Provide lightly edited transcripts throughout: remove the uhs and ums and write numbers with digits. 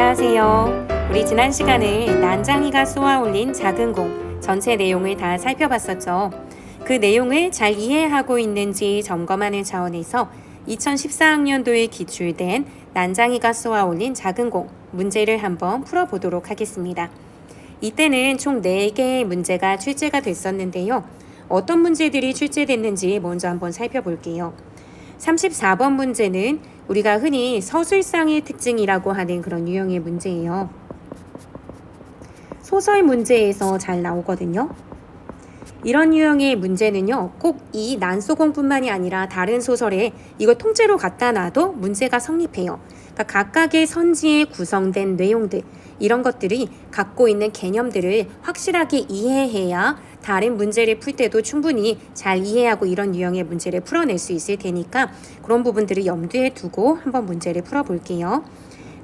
안녕하세요. 우리 지난 시간에 난장이가 쏘아 올린 작은 공 전체 내용을 다 살펴봤었죠. 그 내용을 잘 이해하고 있는지 점검하는 차원에서 2014학년도에 기출된 난장이가 쏘아 올린 작은 공 문제를 한번 풀어보도록 하겠습니다. 이때는 총 4개의 문제가 출제가 됐었는데요. 어떤 문제들이 출제됐는지 먼저 한번 살펴볼게요. 34번 문제는 우리가 흔히 서술상의 특징이라고 하는 그런 유형의 문제예요. 소설 문제에서 잘 나오거든요. 이런 유형의 문제는요, 꼭 이 난소공뿐만이 아니라 다른 소설에 이걸 통째로 갖다 놔도 문제가 성립해요. 그러니까 각각의 선지에 구성된 내용들, 이런 것들이 갖고 있는 개념들을 확실하게 이해해야 다른 문제를 풀 때도 충분히 잘 이해하고 이런 유형의 문제를 풀어낼 수 있을 테니까 그런 부분들을 염두에 두고 한번 문제를 풀어볼게요.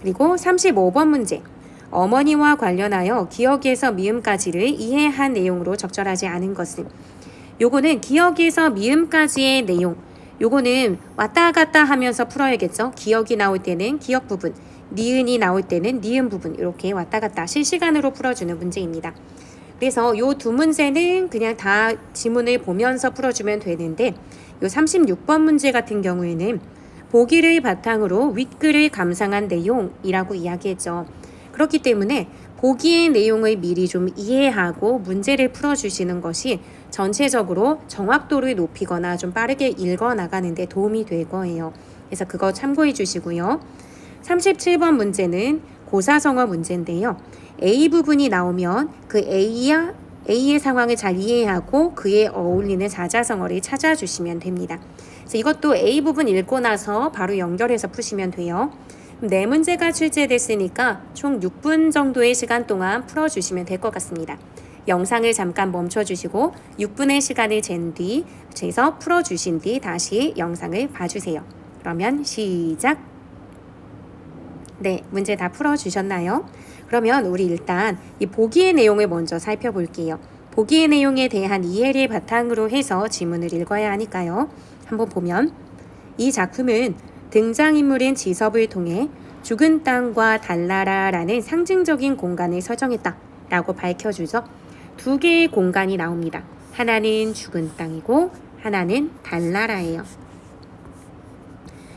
그리고 35번 문제. 어머니와 관련하여 기억에서 미음까지를 이해한 내용으로 적절하지 않은 것은. 요거는 기억에서 미음까지의 내용. 요거는 왔다 갔다 하면서 풀어야겠죠. 기억이 나올 때는 기억 부분, 니은이 나올 때는 니은 부분, 이렇게 왔다 갔다 실시간으로 풀어주는 문제입니다. 그래서 요 두 문제는 그냥 다 지문을 보면서 풀어주면 되는데, 요 36번 문제 같은 경우에는 보기를 바탕으로 윗글을 감상한 내용이라고 이야기했죠. 그렇기 때문에 보기의 내용을 미리 좀 이해하고 문제를 풀어주시는 것이 전체적으로 정확도를 높이거나 좀 빠르게 읽어 나가는 데 도움이 될 거예요. 그래서 그거 참고해 주시고요. 37번 문제는 고사성어 문제인데요. A 부분이 나오면 그 A의 상황을 잘 이해하고 그에 어울리는 사자성어를 찾아주시면 됩니다. 그래서 이것도 A 부분 읽고 나서 바로 연결해서 푸시면 돼요. 4문제가 출제됐으니까 총 6분 정도의 시간 동안 풀어주시면 될 것 같습니다. 영상을 잠깐 멈춰주시고 6분의 시간을 재서 풀어주신 뒤 다시 영상을 봐주세요. 그러면 시작! 네, 문제 다 풀어주셨나요? 그러면 우리 일단 이 보기의 내용을 먼저 살펴볼게요. 보기의 내용에 대한 이해를 바탕으로 해서 지문을 읽어야 하니까요. 한번 보면 이 작품은 등장인물인 지섭을 통해 죽은 땅과 달나라라는 상징적인 공간을 설정했다 라고 밝혀주죠. 두 개의 공간이 나옵니다. 하나는 죽은 땅이고 하나는 달나라예요.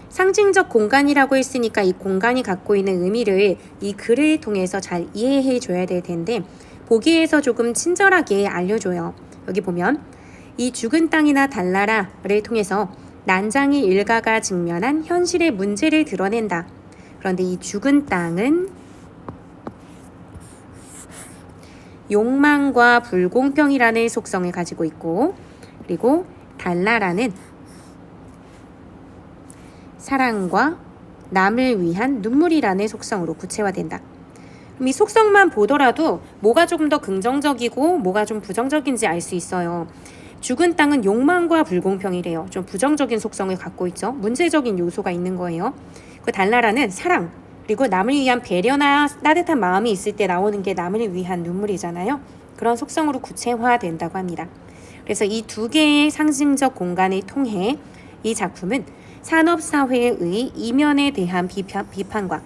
상징적 공간이라고 했으니까 이 공간이 갖고 있는 의미를 이 글을 통해서 잘 이해해 줘야 될 텐데 보기에서 조금 친절하게 알려줘요. 여기 보면 이 죽은 땅이나 달나라를 통해서 난장이 일가가 직면한 현실의 문제를 드러낸다. 그런데 이 죽은 땅은 욕망과 불공평이라는 속성을 가지고 있고, 그리고 달나라는 사랑과 남을 위한 눈물이라는 속성으로 구체화된다. 그럼 이 속성만 보더라도 뭐가 조금 더 긍정적이고 뭐가 좀 부정적인지 알 수 있어요. 죽은 땅은 욕망과 불공평이래요. 좀 부정적인 속성을 갖고 있죠. 문제적인 요소가 있는 거예요. 그 달나라는 사랑, 그리고 남을 위한 배려나 따뜻한 마음이 있을 때 나오는 게 남을 위한 눈물이잖아요. 그런 속성으로 구체화된다고 합니다. 그래서 이 두 개의 상징적 공간을 통해 이 작품은 산업사회의 이면에 대한 비판과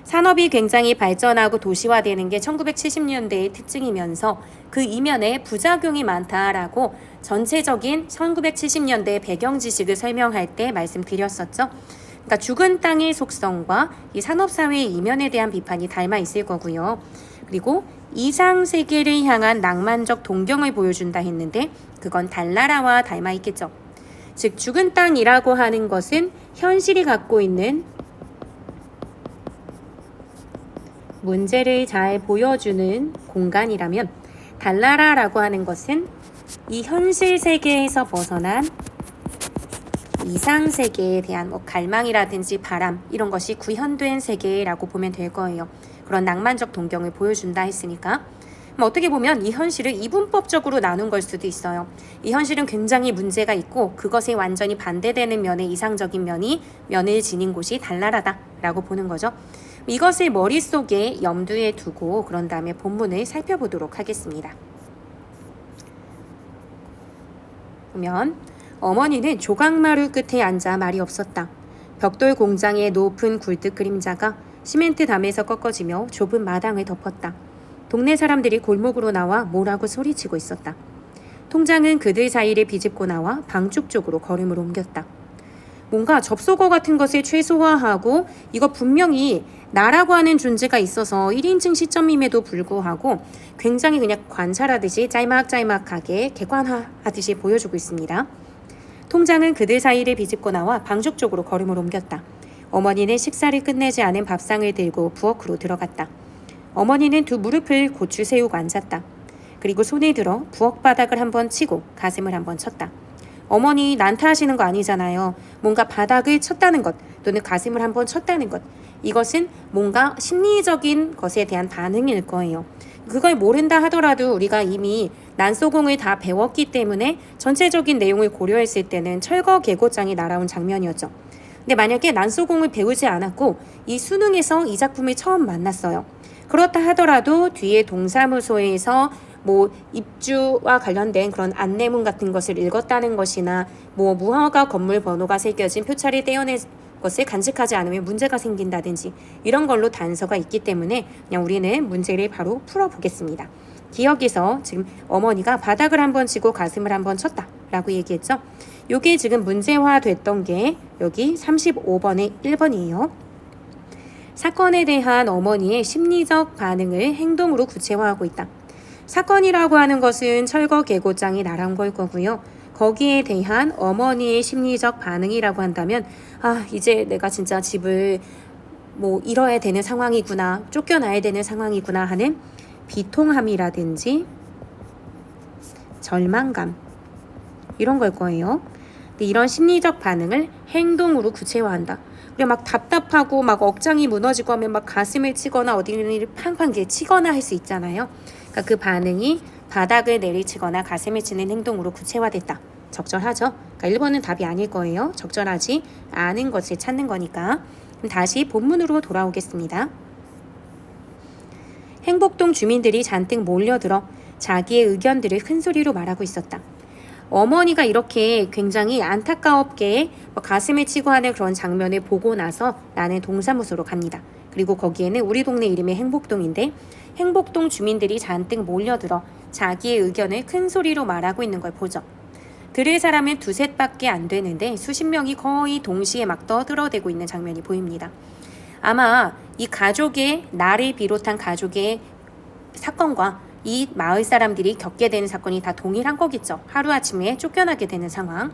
산업이 굉장히 발전하고 도시화되는 게 1970년대의 특징이면서 그 이면에 부작용이 많다라고 전체적인 1970년대 배경 지식을 설명할 때 말씀드렸었죠. 그러니까 죽은 땅의 속성과 이 산업사회의 이면에 대한 비판이 닮아 있을 거고요. 그리고 이상세계를 향한 낭만적 동경을 보여준다 했는데 그건 달나라와 닮아 있겠죠. 즉 죽은 땅이라고 하는 것은 현실이 갖고 있는 문제를 잘 보여주는 공간이라면 달나라라고 하는 것은 이 현실 세계에서 벗어난 이상 세계에 대한 갈망이라든지 바람 이런 것이 구현된 세계라고 보면 될 거예요. 그런 낭만적 동경을 보여준다 했으니까 어떻게 보면 이 현실을 이분법적으로 나눈 걸 수도 있어요. 이 현실은 굉장히 문제가 있고 그것에 완전히 반대되는 면의 이상적인 면을 지닌 곳이 달나라다라고 보는 거죠. 이것을 머릿속에 염두에 두고 그런 다음에 본문을 살펴보도록 하겠습니다. 보면 어머니는 조각마루 끝에 앉아 말이 없었다. 벽돌 공장의 높은 굴뚝 그림자가 시멘트 담에서 꺾어지며 좁은 마당을 덮었다. 동네 사람들이 골목으로 나와 뭐라고 소리치고 있었다. 통장은 그들 사이를 비집고 나와 방쪽 쪽으로 걸음을 옮겼다. 뭔가 접속어 같은 것을 최소화하고 이거 분명히 나라고 하는 존재가 있어서 1인칭 시점임에도 불구하고 굉장히 그냥 관찰하듯이 짤막짤막하게 객관화하듯이 보여주고 있습니다. 통장은 그들 사이를 비집고 나와 방쪽 쪽으로 걸음을 옮겼다. 어머니는 식사를 끝내지 않은 밥상을 들고 부엌으로 들어갔다. 어머니는 두 무릎을 고추 세우고 앉았다. 그리고 손을 들어 부엌 바닥을 한번 치고 가슴을 한번 쳤다. 어머니 난타하시는 거 아니잖아요. 뭔가 바닥을 쳤다는 것 또는 가슴을 한번 쳤다는 것. 이것은 뭔가 심리적인 것에 대한 반응일 거예요. 그걸 모른다 하더라도 우리가 이미 난소공을 다 배웠기 때문에 전체적인 내용을 고려했을 때는 철거 계곡장이 날아온 장면이었죠. 근데 만약에 난소공을 배우지 않았고 이 수능에서 이 작품을 처음 만났어요. 그렇다 하더라도 뒤에 동사무소에서 뭐 입주와 관련된 그런 안내문 같은 것을 읽었다는 것이나 뭐 무허가 건물 번호가 새겨진 표차를 떼어낸 것을 간직하지 않으면 문제가 생긴다든지 이런 걸로 단서가 있기 때문에 그냥 우리는 문제를 바로 풀어보겠습니다. 기억에서 지금 어머니가 바닥을 한번 치고 가슴을 한번 쳤다 라고 얘기했죠. 요게 지금 문제화 됐던 게 여기 35번의 1번이에요. 사건에 대한 어머니의 심리적 반응을 행동으로 구체화하고 있다. 사건이라고 하는 것은 철거 계곡장이 날아온 걸 거고요. 거기에 대한 어머니의 심리적 반응이라고 한다면 이제 내가 진짜 집을 뭐 잃어야 되는 상황이구나, 쫓겨나야 되는 상황이구나 하는 비통함이라든지 절망감 이런 걸 거예요. 근데 이런 심리적 반응을 행동으로 구체화한다. 그리고 막 답답하고 막 억장이 무너지고 하면 막 가슴을 치거나 어디를 팡팡 치거나 할 수 있잖아요. 그러니까 그 반응이 바닥을 내리치거나 가슴을 치는 행동으로 구체화됐다. 적절하죠? 그러니까 1번은 답이 아닐 거예요. 적절하지 않은 것을 찾는 거니까. 그럼 다시 본문으로 돌아오겠습니다. 행복동 주민들이 잔뜩 몰려들어 자기의 의견들을 큰 소리로 말하고 있었다. 어머니가 이렇게 굉장히 안타깝게 가슴을 치고 하는 그런 장면을 보고 나서 나는 동사무소로 갑니다. 그리고 거기에는 우리 동네 이름이 행복동인데 행복동 주민들이 잔뜩 몰려들어 자기의 의견을 큰 소리로 말하고 있는 걸 보죠. 들을 사람은 두셋밖에 안 되는데 수십 명이 거의 동시에 막 떠들어대고 있는 장면이 보입니다. 아마 이 가족의 나를 비롯한 가족의 사건과 이 마을 사람들이 겪게 되는 사건이 다 동일한 거겠죠. 하루아침에 쫓겨나게 되는 상황.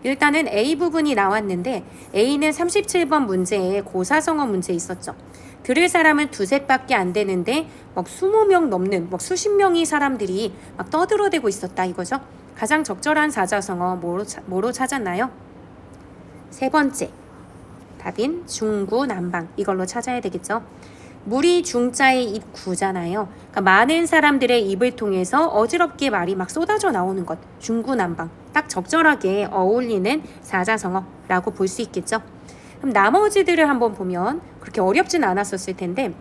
일단은 A 부분이 나왔는데 A는 37번 문제에 고사성어 문제 있었죠. 들을 사람은 두셋밖에 안 되는데 막 20명 넘는 막 수십 명의 사람들이 막 떠들어대고 있었다 이거죠. 가장 적절한 사자성어 뭐로 찾았나요? 세 번째 답인 중구난방 이걸로 찾아야 되겠죠. 물이 중자의 입구잖아요. 그러니까 많은 사람들의 입을 통해서 어지럽게 말이 막 쏟아져 나오는 것 중구난방 딱 적절하게 어울리는 사자성어라고 볼 수 있겠죠. 그럼 나머지들을 한번 보면 그렇게 어렵진 않았었을 텐데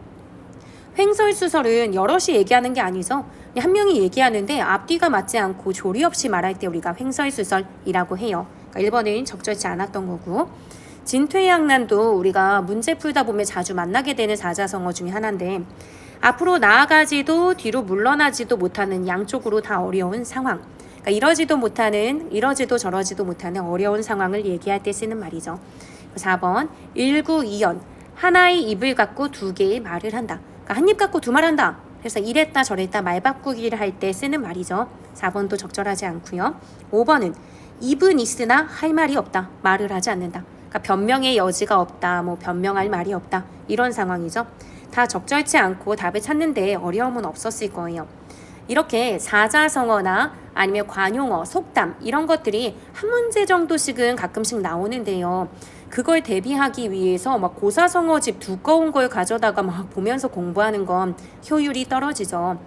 횡설수설은 여럿이 얘기하는 게 아니죠. 한 명이 얘기하는데 앞뒤가 맞지 않고 조리 없이 말할 때 우리가 횡설수설이라고 해요. 그러니까 1번은 적절치 않았던 거고 진퇴양난도 우리가 문제 풀다 보면 자주 만나게 되는 사자성어 중에 하나인데 앞으로 나아가지도 뒤로 물러나지도 못하는 양쪽으로 다 어려운 상황 그러니까 이러지도 저러지도 못하는 어려운 상황을 얘기할 때 쓰는 말이죠. 4번 일구이연 하나의 입을 갖고 두 개의 말을 한다. 그러니까 한 입 갖고 두 말 한다. 그래서 이랬다 저랬다 말 바꾸기를 할 때 쓰는 말이죠. 4번도 적절하지 않고요. 5번은 입은 있으나 할 말이 없다. 말을 하지 않는다. 그러니까 변명의 여지가 없다. 뭐 변명할 말이 없다. 이런 상황이죠. 다 적절치 않고 답을 찾는데 어려움은 없었을 거예요. 이렇게 사자성어나 아니면 관용어, 속담 이런 것들이 한 문제 정도씩은 가끔씩 나오는데요. 그걸 대비하기 위해서 막 고사성어집 두꺼운 걸 가져다가 막 보면서 공부하는 건 효율이 떨어지죠.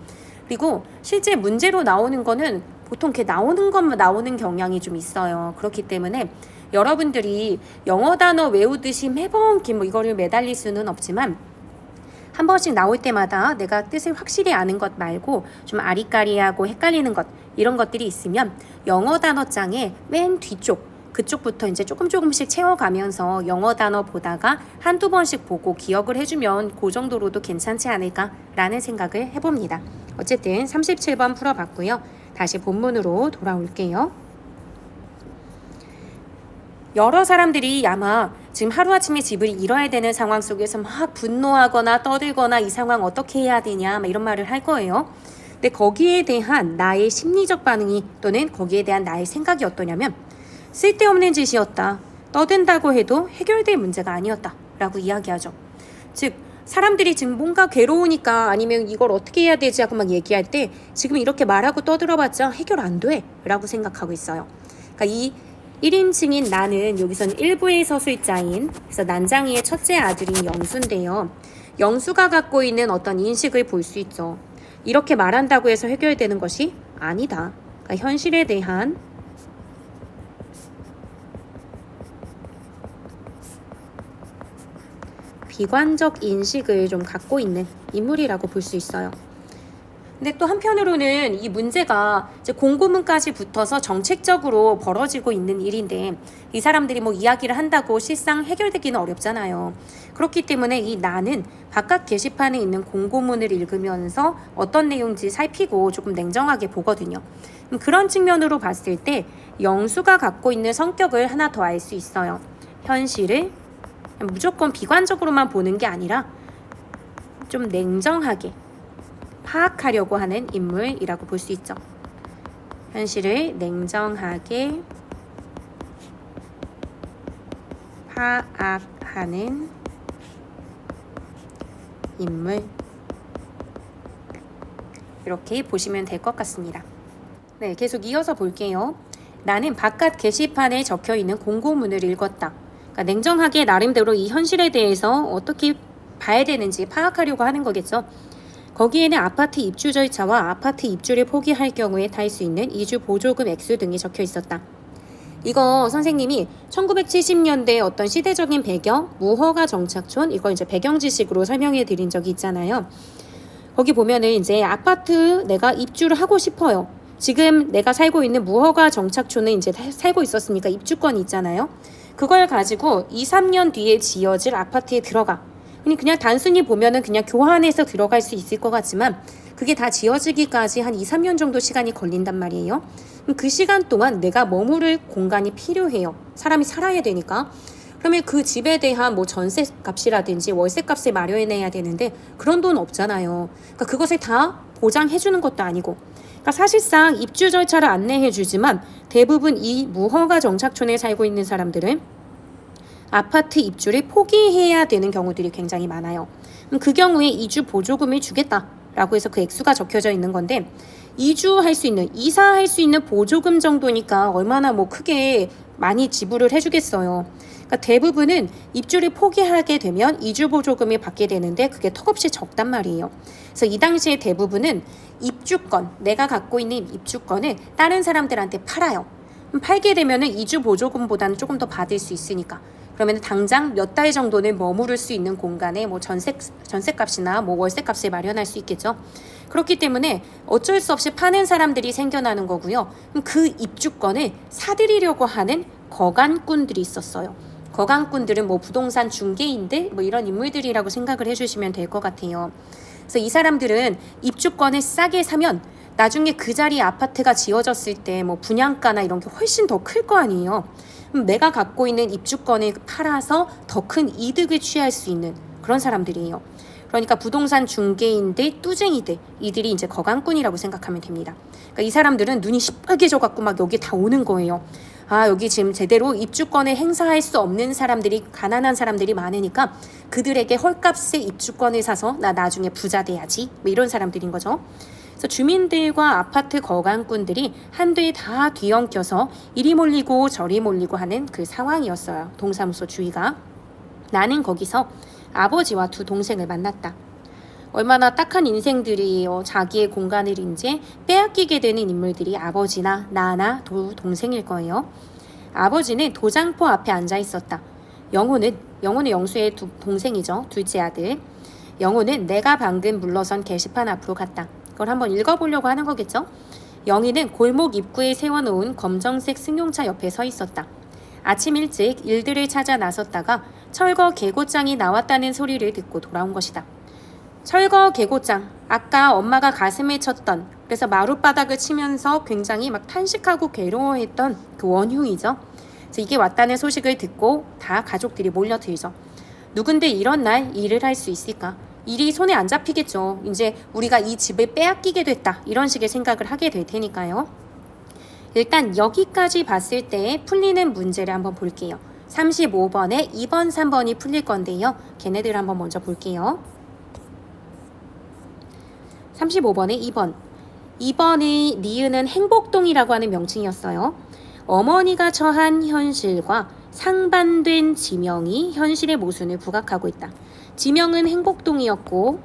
그리고 실제 문제로 나오는 거는 보통 이렇게 나오는 것만 나오는 경향이 좀 있어요. 그렇기 때문에 여러분들이 영어 단어 외우듯이 매번 뭐 이거를 매달릴 수는 없지만 한 번씩 나올 때마다 내가 뜻을 확실히 아는 것 말고 좀 아리까리하고 헷갈리는 것 이런 것들이 있으면 영어 단어장의 맨 뒤쪽 그쪽부터 이제 조금씩 채워가면서 영어 단어 보다가 한두 번씩 보고 기억을 해주면 그 정도로도 괜찮지 않을까라는 생각을 해봅니다. 어쨌든 37번 풀어봤고요. 다시 본문으로 돌아올게요. 여러 사람들이 아마 지금 하루아침에 집을 잃어야 되는 상황 속에서 막 분노하거나 떠들거나 이 상황 어떻게 해야 되냐 막 이런 말을 할 거예요. 근데 거기에 대한 나의 심리적 반응이 또는 거기에 대한 나의 생각이 어떠냐면 쓸데없는 짓이었다. 떠든다고 해도 해결될 문제가 아니었다. 라고 이야기하죠. 즉 사람들이 지금 뭔가 괴로우니까 아니면 이걸 어떻게 해야 되지 하고 막 얘기할 때 지금 이렇게 말하고 떠들어봤자 해결 안 돼. 라고 생각하고 있어요. 그러니까 이 1인칭인 나는 여기서는 일부의 서술자인 그래서 난장이의 첫째 아들인 영수인데요. 영수가 갖고 있는 어떤 인식을 볼 수 있죠. 이렇게 말한다고 해서 해결되는 것이 아니다. 그러니까 현실에 대한 비관적 인식을 좀 갖고 있는 인물이라고 볼 수 있어요. 근데 또 한편으로는 이 문제가 이제 공고문까지 붙어서 정책적으로 벌어지고 있는 일인데 이 사람들이 뭐 이야기를 한다고 실상 해결되기는 어렵잖아요. 그렇기 때문에 이 나는 바깥 게시판에 있는 공고문을 읽으면서 어떤 내용인지 살피고 조금 냉정하게 보거든요. 그런 측면으로 봤을 때 영수가 갖고 있는 성격을 하나 더 알 수 있어요. 현실을 무조건 비관적으로만 보는 게 아니라 좀 냉정하게 파악하려고 하는 인물이라고 볼 수 있죠. 현실을 냉정하게 파악하는 인물 이렇게 보시면 될 것 같습니다. 네, 계속 이어서 볼게요. 나는 바깥 게시판에 적혀있는 공고문을 읽었다. 그러니까 냉정하게 나름대로 이 현실에 대해서 어떻게 봐야 되는지 파악하려고 하는 거겠죠. 거기에는 아파트 입주 절차와 아파트 입주를 포기할 경우에 탈 수 있는 이주 보조금 액수 등이 적혀 있었다. 이거 선생님이 1970년대 어떤 시대적인 배경, 무허가 정착촌, 이걸 이제 배경 지식으로 설명해 드린 적이 있잖아요. 거기 보면은 이제 아파트 내가 입주를 하고 싶어요. 지금 내가 살고 있는 무허가 정착촌에 이제 살고 있었으니까 입주권이 있잖아요. 그걸 가지고 2, 3년 뒤에 지어질 아파트에 들어가. 그냥 단순히 보면은 그냥 교환해서 들어갈 수 있을 것 같지만 그게 다 지어지기까지 한 2, 3년 정도 시간이 걸린단 말이에요. 그 시간 동안 내가 머무를 공간이 필요해요. 사람이 살아야 되니까. 그러면 그 집에 대한 뭐 전세 값이라든지 월세 값을 마련해야 되는데 그런 돈 없잖아요. 그러니까 그것을 다 보장해 주는 것도 아니고. 그러니까 사실상 입주 절차를 안내해 주지만 대부분 이 무허가 정착촌에 살고 있는 사람들은 아파트 입주를 포기해야 되는 경우들이 굉장히 많아요. 그 경우에 이주 보조금을 주겠다라고 해서 그 액수가 적혀져 있는 건데 이주할 수 있는, 이사할 수 있는 보조금 정도니까 얼마나 뭐 크게 많이 지불을 해주겠어요. 그러니까 대부분은 입주를 포기하게 되면 이주 보조금을 받게 되는데 그게 턱없이 적단 말이에요. 그래서 이 당시에 대부분은 입주권, 내가 갖고 있는 입주권을 다른 사람들한테 팔아요. 팔게 되면은 이주 보조금보다는 조금 더 받을 수 있으니까. 그러면 당장 몇 달 정도는 머무를 수 있는 공간에 뭐 전세값이나 뭐 월세값을 마련할 수 있겠죠. 그렇기 때문에 어쩔 수 없이 파는 사람들이 생겨나는 거고요. 그 입주권을 사들이려고 하는 거간꾼들이 있었어요. 거간꾼들은 뭐 부동산 중개인들 뭐 이런 인물들이라고 생각을 해주시면 될 것 같아요. 그래서 이 사람들은 입주권을 싸게 사면 나중에 그 자리에 아파트가 지어졌을 때 뭐 분양가나 이런 게 훨씬 더 클 거 아니에요. 내가 갖고 있는 입주권을 팔아서 더 큰 이득을 취할 수 있는 그런 사람들이에요. 그러니까 부동산 중개인들, 뚜쟁이들, 이들이 이제 거간꾼이라고 생각하면 됩니다. 그러니까 이 사람들은 눈이 시뻘개져갖고 막 여기 다 오는 거예요. 아, 여기 지금 제대로 입주권을 행사할 수 없는 사람들이, 가난한 사람들이 많으니까 그들에게 헐값에 입주권을 사서 나 나중에 부자 돼야지. 뭐 이런 사람들인 거죠. 그래서 주민들과 아파트 거간꾼들이 한데 다 뒤엉켜서 이리 몰리고 저리 몰리고 하는 그 상황이었어요. 동사무소 주위가. 나는 거기서 아버지와 두 동생을 만났다. 얼마나 딱한 인생들이에요. 자기의 공간을 이제 빼앗기게 되는 인물들이 아버지나 나나 두 동생일 거예요. 아버지는 도장포 앞에 앉아 있었다. 영호는 영수의 두 동생이죠. 둘째 아들. 영호는 내가 방금 물러선 게시판 앞으로 갔다. 그걸 한번 읽어보려고 하는 거겠죠. 영희는 골목 입구에 세워놓은 검정색 승용차 옆에 서 있었다. 아침 일찍 일들을 찾아 나섰다가 철거 계곡장이 나왔다는 소리를 듣고 돌아온 것이다. 철거 계곡장, 아까 엄마가 가슴에 쳤던, 그래서 마룻바닥을 치면서 굉장히 막 탄식하고 괴로워했던 그 원흉이죠. 그래서 이게 왔다는 소식을 듣고 다 가족들이 몰려들죠. 누군데 이런 날 일을 할 수 있을까? 일이 손에 안 잡히겠죠. 이제 우리가 이 집을 빼앗기게 됐다. 이런 식의 생각을 하게 될 테니까요. 일단 여기까지 봤을 때 풀리는 문제를 한번 볼게요. 35번에 2번, 3번이 풀릴 건데요. 걔네들 한번 먼저 볼게요. 35번에 2번. 2번의 니은은 행복동이라고 하는 명칭이었어요. 어머니가 처한 현실과 상반된 지명이 현실의 모순을 부각하고 있다. 지명은 행복동이었고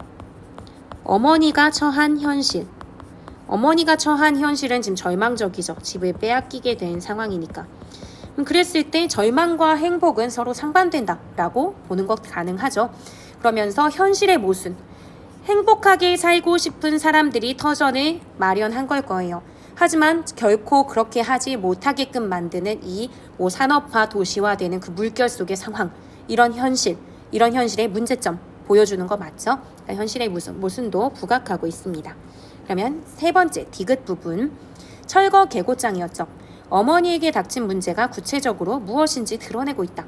어머니가 처한 현실. 어머니가 처한 현실은 지금 절망적이죠. 집을 빼앗기게 된 상황이니까. 그랬을 때 절망과 행복은 서로 상반된다라고 보는 것 가능하죠. 그러면서 현실의 모순. 행복하게 살고 싶은 사람들이 터전을 마련한 걸 거예요. 하지만 결코 그렇게 하지 못하게끔 만드는 이 산업화 도시화되는 그 물결 속의 상황, 이런 현실의 문제점 보여주는 거 맞죠? 그러니까 현실의 모순도 부각하고 있습니다. 그러면 세 번째 디귿 부분, 철거 계곡장이었죠. 어머니에게 닥친 문제가 구체적으로 무엇인지 드러내고 있다.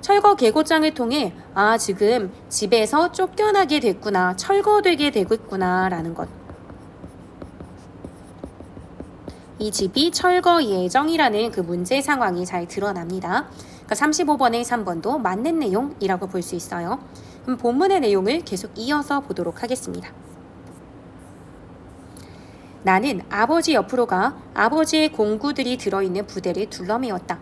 철거 계곡장을 통해 지금 집에서 쫓겨나게 됐구나, 철거되게 되겠구나 라는 것. 이 집이 철거 예정이라는 그 문제 상황이 잘 드러납니다. 그러니까 35번의 3번도 맞는 내용이라고 볼 수 있어요. 그럼 본문의 내용을 계속 이어서 보도록 하겠습니다. 나는 아버지 옆으로 가 아버지의 공구들이 들어있는 부대를 둘러매었다.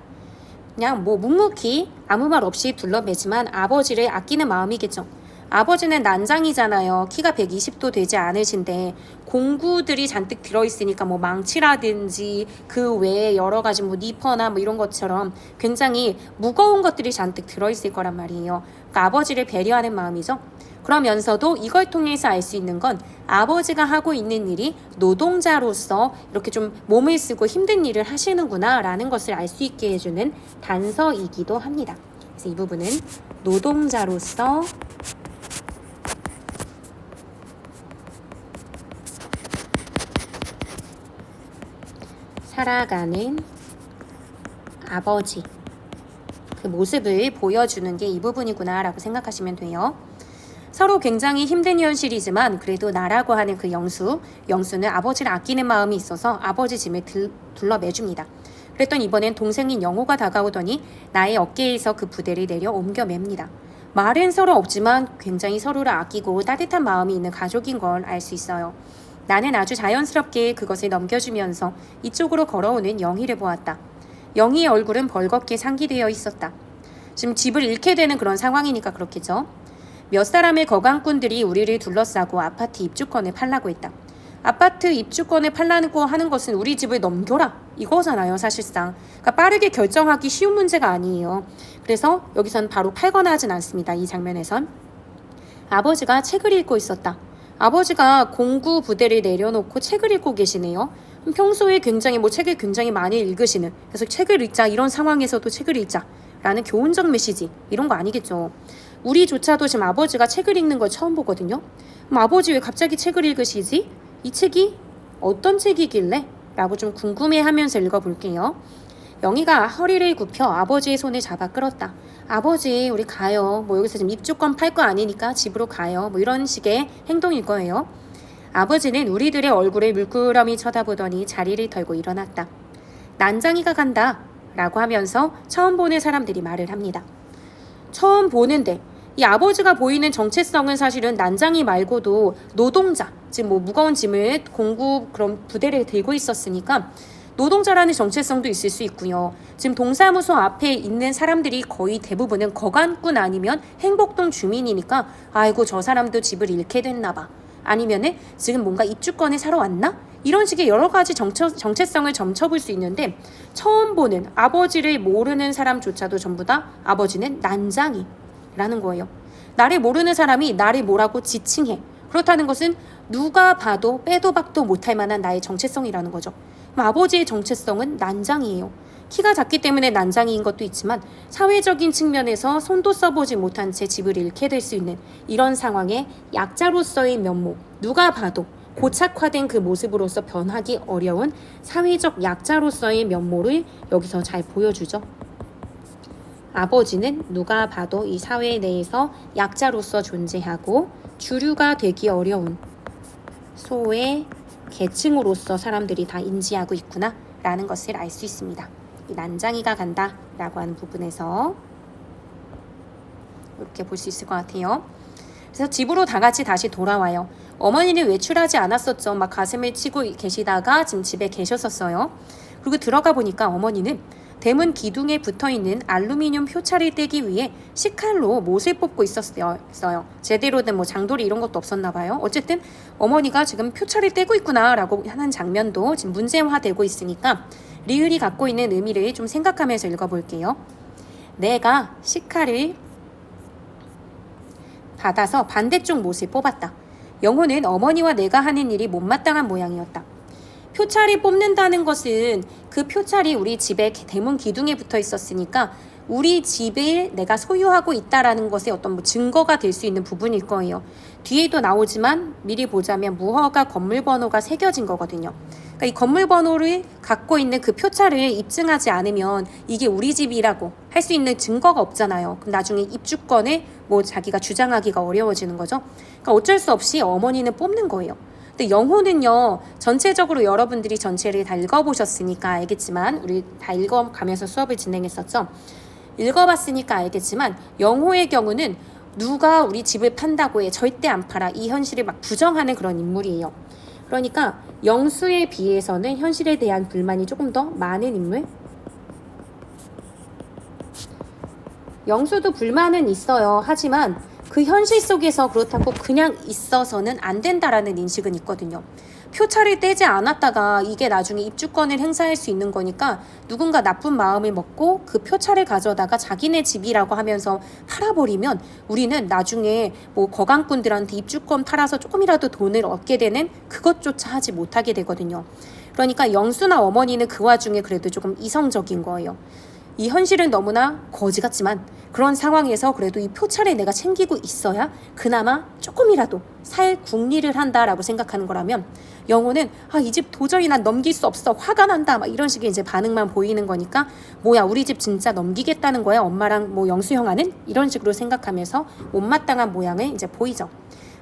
그냥 묵묵히 아무 말 없이 둘러매지만 아버지를 아끼는 마음이겠죠. 아버지는 난장이잖아요. 키가 120도 되지 않으신데 공구들이 잔뜩 들어있으니까 망치라든지 그 외에 여러 가지 니퍼나 이런 것처럼 굉장히 무거운 것들이 잔뜩 들어있을 거란 말이에요. 그러니까 아버지를 배려하는 마음이죠. 그러면서도 이걸 통해서 알 수 있는 건 아버지가 하고 있는 일이 노동자로서 이렇게 좀 몸을 쓰고 힘든 일을 하시는구나 라는 것을 알 수 있게 해주는 단서이기도 합니다. 그래서 이 부분은 노동자로서 살아가는 아버지, 그 모습을 보여주는 게 이 부분이구나 라고 생각하시면 돼요. 서로 굉장히 힘든 현실이지만 그래도 나라고 하는 그 영수는 아버지를 아끼는 마음이 있어서 아버지 짐을 둘러매줍니다. 그랬더니 이번엔 동생인 영호가 다가오더니 나의 어깨에서 그 부대를 내려 옮겨 맵니다. 말은 서로 없지만 굉장히 서로를 아끼고 따뜻한 마음이 있는 가족인 걸 알 수 있어요. 나는 아주 자연스럽게 그것을 넘겨주면서 이쪽으로 걸어오는 영희를 보았다. 영희의 얼굴은 벌겋게 상기되어 있었다. 지금 집을 잃게 되는 그런 상황이니까 그렇겠죠. 몇 사람의 거강꾼들이 우리를 둘러싸고 아파트 입주권을 팔라고 했다. 아파트 입주권을 팔라고 하는 것은 우리 집을 넘겨라 이거잖아요, 사실상. 그러니까 빠르게 결정하기 쉬운 문제가 아니에요. 그래서 여기선 바로 팔거나 하진 않습니다. 이 장면에선. 아버지가 책을 읽고 있었다. 아버지가 공구 부대를 내려놓고 책을 읽고 계시네요. 평소에 굉장히 책을 굉장히 많이 읽으시는, 그래서 책을 읽자, 이런 상황에서도 책을 읽자 라는 교훈적 메시지, 이런 거 아니겠죠. 우리조차도 지금 아버지가 책을 읽는 걸 처음 보거든요. 그럼 아버지 왜 갑자기 책을 읽으시지? 이 책이 어떤 책이길래? 라고 좀 궁금해하면서 읽어볼게요. 영희가 허리를 굽혀 아버지의 손을 잡아 끌었다. 아버지, 우리 가요. 여기서 지금 입주권 팔 거 아니니까 집으로 가요. 이런 식의 행동일 거예요. 아버지는 우리들의 얼굴을 물끄러미 쳐다보더니 자리를 털고 일어났다. 난장이가 간다 라고 하면서 처음 보는 사람들이 말을 합니다. 처음 보는데 이 아버지가 보이는 정체성은 사실은 난장이 말고도 노동자, 지금 무거운 짐을 공구 그런 부대를 들고 있었으니까 노동자라는 정체성도 있을 수 있고요. 지금 동사무소 앞에 있는 사람들이 거의 대부분은 거간꾼 아니면 행복동 주민이니까 아이고 저 사람도 집을 잃게 됐나 봐. 아니면은 지금 뭔가 입주권을 사러 왔나? 이런 식의 여러 가지 정체성을 점쳐볼 수 있는데 처음 보는 아버지를 모르는 사람조차도 전부 다 아버지는 난장이라는 거예요. 나를 모르는 사람이 나를 뭐라고 지칭해. 그렇다는 것은 누가 봐도 빼도 박도 못할 만한 나의 정체성이라는 거죠. 아버지의 정체성은 난장이에요. 키가 작기 때문에 난장이인 것도 있지만 사회적인 측면에서 손도 써보지 못한 채 집을 잃게 될 수 있는 이런 상황에 약자로서의 면모, 누가 봐도 고착화된 그 모습으로서 변하기 어려운 사회적 약자로서의 면모를 여기서 잘 보여주죠. 아버지는 누가 봐도 이 사회 내에서 약자로서 존재하고 주류가 되기 어려운 소외 계층으로서 사람들이 다 인지하고 있구나 라는 것을 알 수 있습니다. 이 난장이가 간다 라고 하는 부분에서 이렇게 볼 수 있을 것 같아요. 그래서 집으로 다 같이 다시 돌아와요. 어머니는 외출하지 않았었죠. 막 가슴을 치고 계시다가 지금 집에 계셨었어요. 그리고 들어가 보니까 어머니는 대문 기둥에 붙어있는 알루미늄 표차를 떼기 위해 식칼로 못을 뽑고 있었어요. 제대로 된 뭐 장돌이 이런 것도 없었나 봐요. 어쨌든 어머니가 지금 표차를 떼고 있구나 라고 하는 장면도 지금 문제화되고 있으니까 리을이 갖고 있는 의미를 좀 생각하면서 읽어볼게요. 내가 식칼을 받아서 반대쪽 못을 뽑았다. 영호는 어머니와 내가 하는 일이 못마땅한 모양이었다. 표차를 뽑는다는 것은 그 표차리 우리 집에 대문 기둥에 붙어 있었으니까 우리 집을 내가 소유하고 있다라는 것의 어떤 뭐 증거가 될 수 있는 부분일 거예요. 뒤에도 나오지만 미리 보자면 무허가 건물 번호가 새겨진 거거든요. 그러니까 이 건물 번호를 갖고 있는 그 표차를 입증하지 않으면 이게 우리 집이라고 할 수 있는 증거가 없잖아요. 그럼 나중에 입주권을 뭐 자기가 주장하기가 어려워지는 거죠. 그러니까 어쩔 수 없이 어머니는 뽑는 거예요. 근데 영호는요, 전체적으로 여러분들이 전체를 다 읽어보셨으니까 알겠지만 우리 다 읽어가면서 수업을 진행했었죠. 읽어봤으니까 알겠지만 영호의 경우는 누가 우리 집을 판다고 해 절대 안 팔아 이 현실을 막 부정하는 그런 인물이에요. 그러니까 영수에 비해서는 현실에 대한 불만이 조금 더 많은 인물. 영수도 불만은 있어요. 하지만 그 현실 속에서 그렇다고 그냥 있어서는 안 된다라는 인식은 있거든요. 표차를 떼지 않았다가 이게 나중에 입주권을 행사할 수 있는 거니까 누군가 나쁜 마음을 먹고 그 표차를 가져다가 자기네 집이라고 하면서 팔아버리면 우리는 나중에 뭐 거강꾼들한테 입주권 팔아서 조금이라도 돈을 얻게 되는 그것조차 하지 못하게 되거든요. 그러니까 영수나 어머니는 그 와중에 그래도 조금 이성적인 거예요. 이 현실은 너무나 거지 같지만 그런 상황에서 그래도 이 표차를 내가 챙기고 있어야 그나마 조금이라도 살 궁리를 한다라고 생각하는 거라면 영호는 이 집 도저히 난 넘길 수 없어 화가 난다 막 이런 식의 이제 반응만 보이는 거니까 뭐야 우리 집 진짜 넘기겠다는 거야 엄마랑 뭐 영수 형아는 이런 식으로 생각하면서 못마땅한 모양을 이제 보이죠.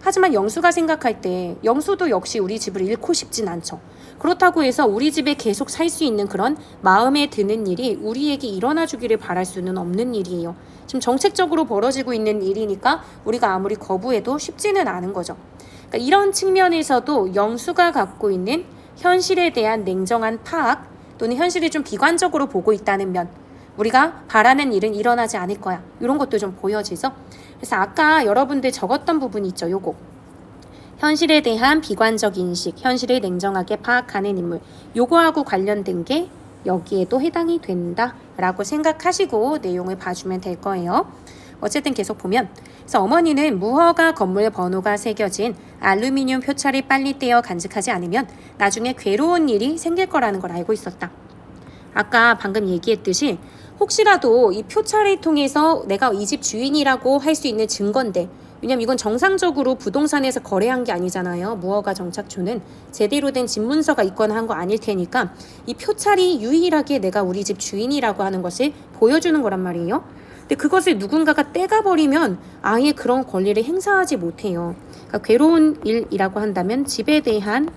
하지만 영수가 생각할 때 영수도 역시 우리 집을 잃고 싶진 않죠. 그렇다고 해서 우리 집에 계속 살 수 있는 그런 마음에 드는 일이 우리에게 일어나 주기를 바랄 수는 없는 일이에요. 지금 정책적으로 벌어지고 있는 일이니까 우리가 아무리 거부해도 쉽지는 않은 거죠. 그러니까 이런 측면에서도 영수가 갖고 있는 현실에 대한 냉정한 파악 또는 현실을 좀 비관적으로 보고 있다는 면 우리가 바라는 일은 일어나지 않을 거야. 이런 것도 좀 보여지죠. 그래서 아까 여러분들 적었던 부분이 있죠. 요거. 현실에 대한 비관적 인식, 현실을 냉정하게 파악하는 인물. 요거하고 관련된 게 여기에도 해당이 된다라고 생각하시고 내용을 봐주면 될 거예요. 어쨌든 계속 보면 그래서 어머니는 무허가 건물 번호가 새겨진 알루미늄 표차를 빨리 떼어 간직하지 않으면 나중에 괴로운 일이 생길 거라는 걸 알고 있었다. 아까 방금 얘기했듯이 혹시라도 이 표차를 통해서 내가 이 집 주인이라고 할 수 있는 증거인데 왜냐면 이건 정상적으로 부동산에서 거래한 게 아니잖아요. 무허가 정착조는 제대로 된 집문서가 있거나 한 거 아닐 테니까 이 표찰이 유일하게 내가 우리 집 주인이라고 하는 것을 보여주는 거란 말이에요. 근데 그것을 누군가가 떼가버리면 아예 그런 권리를 행사하지 못해요. 그러니까 괴로운 일이라고 한다면 집에 대한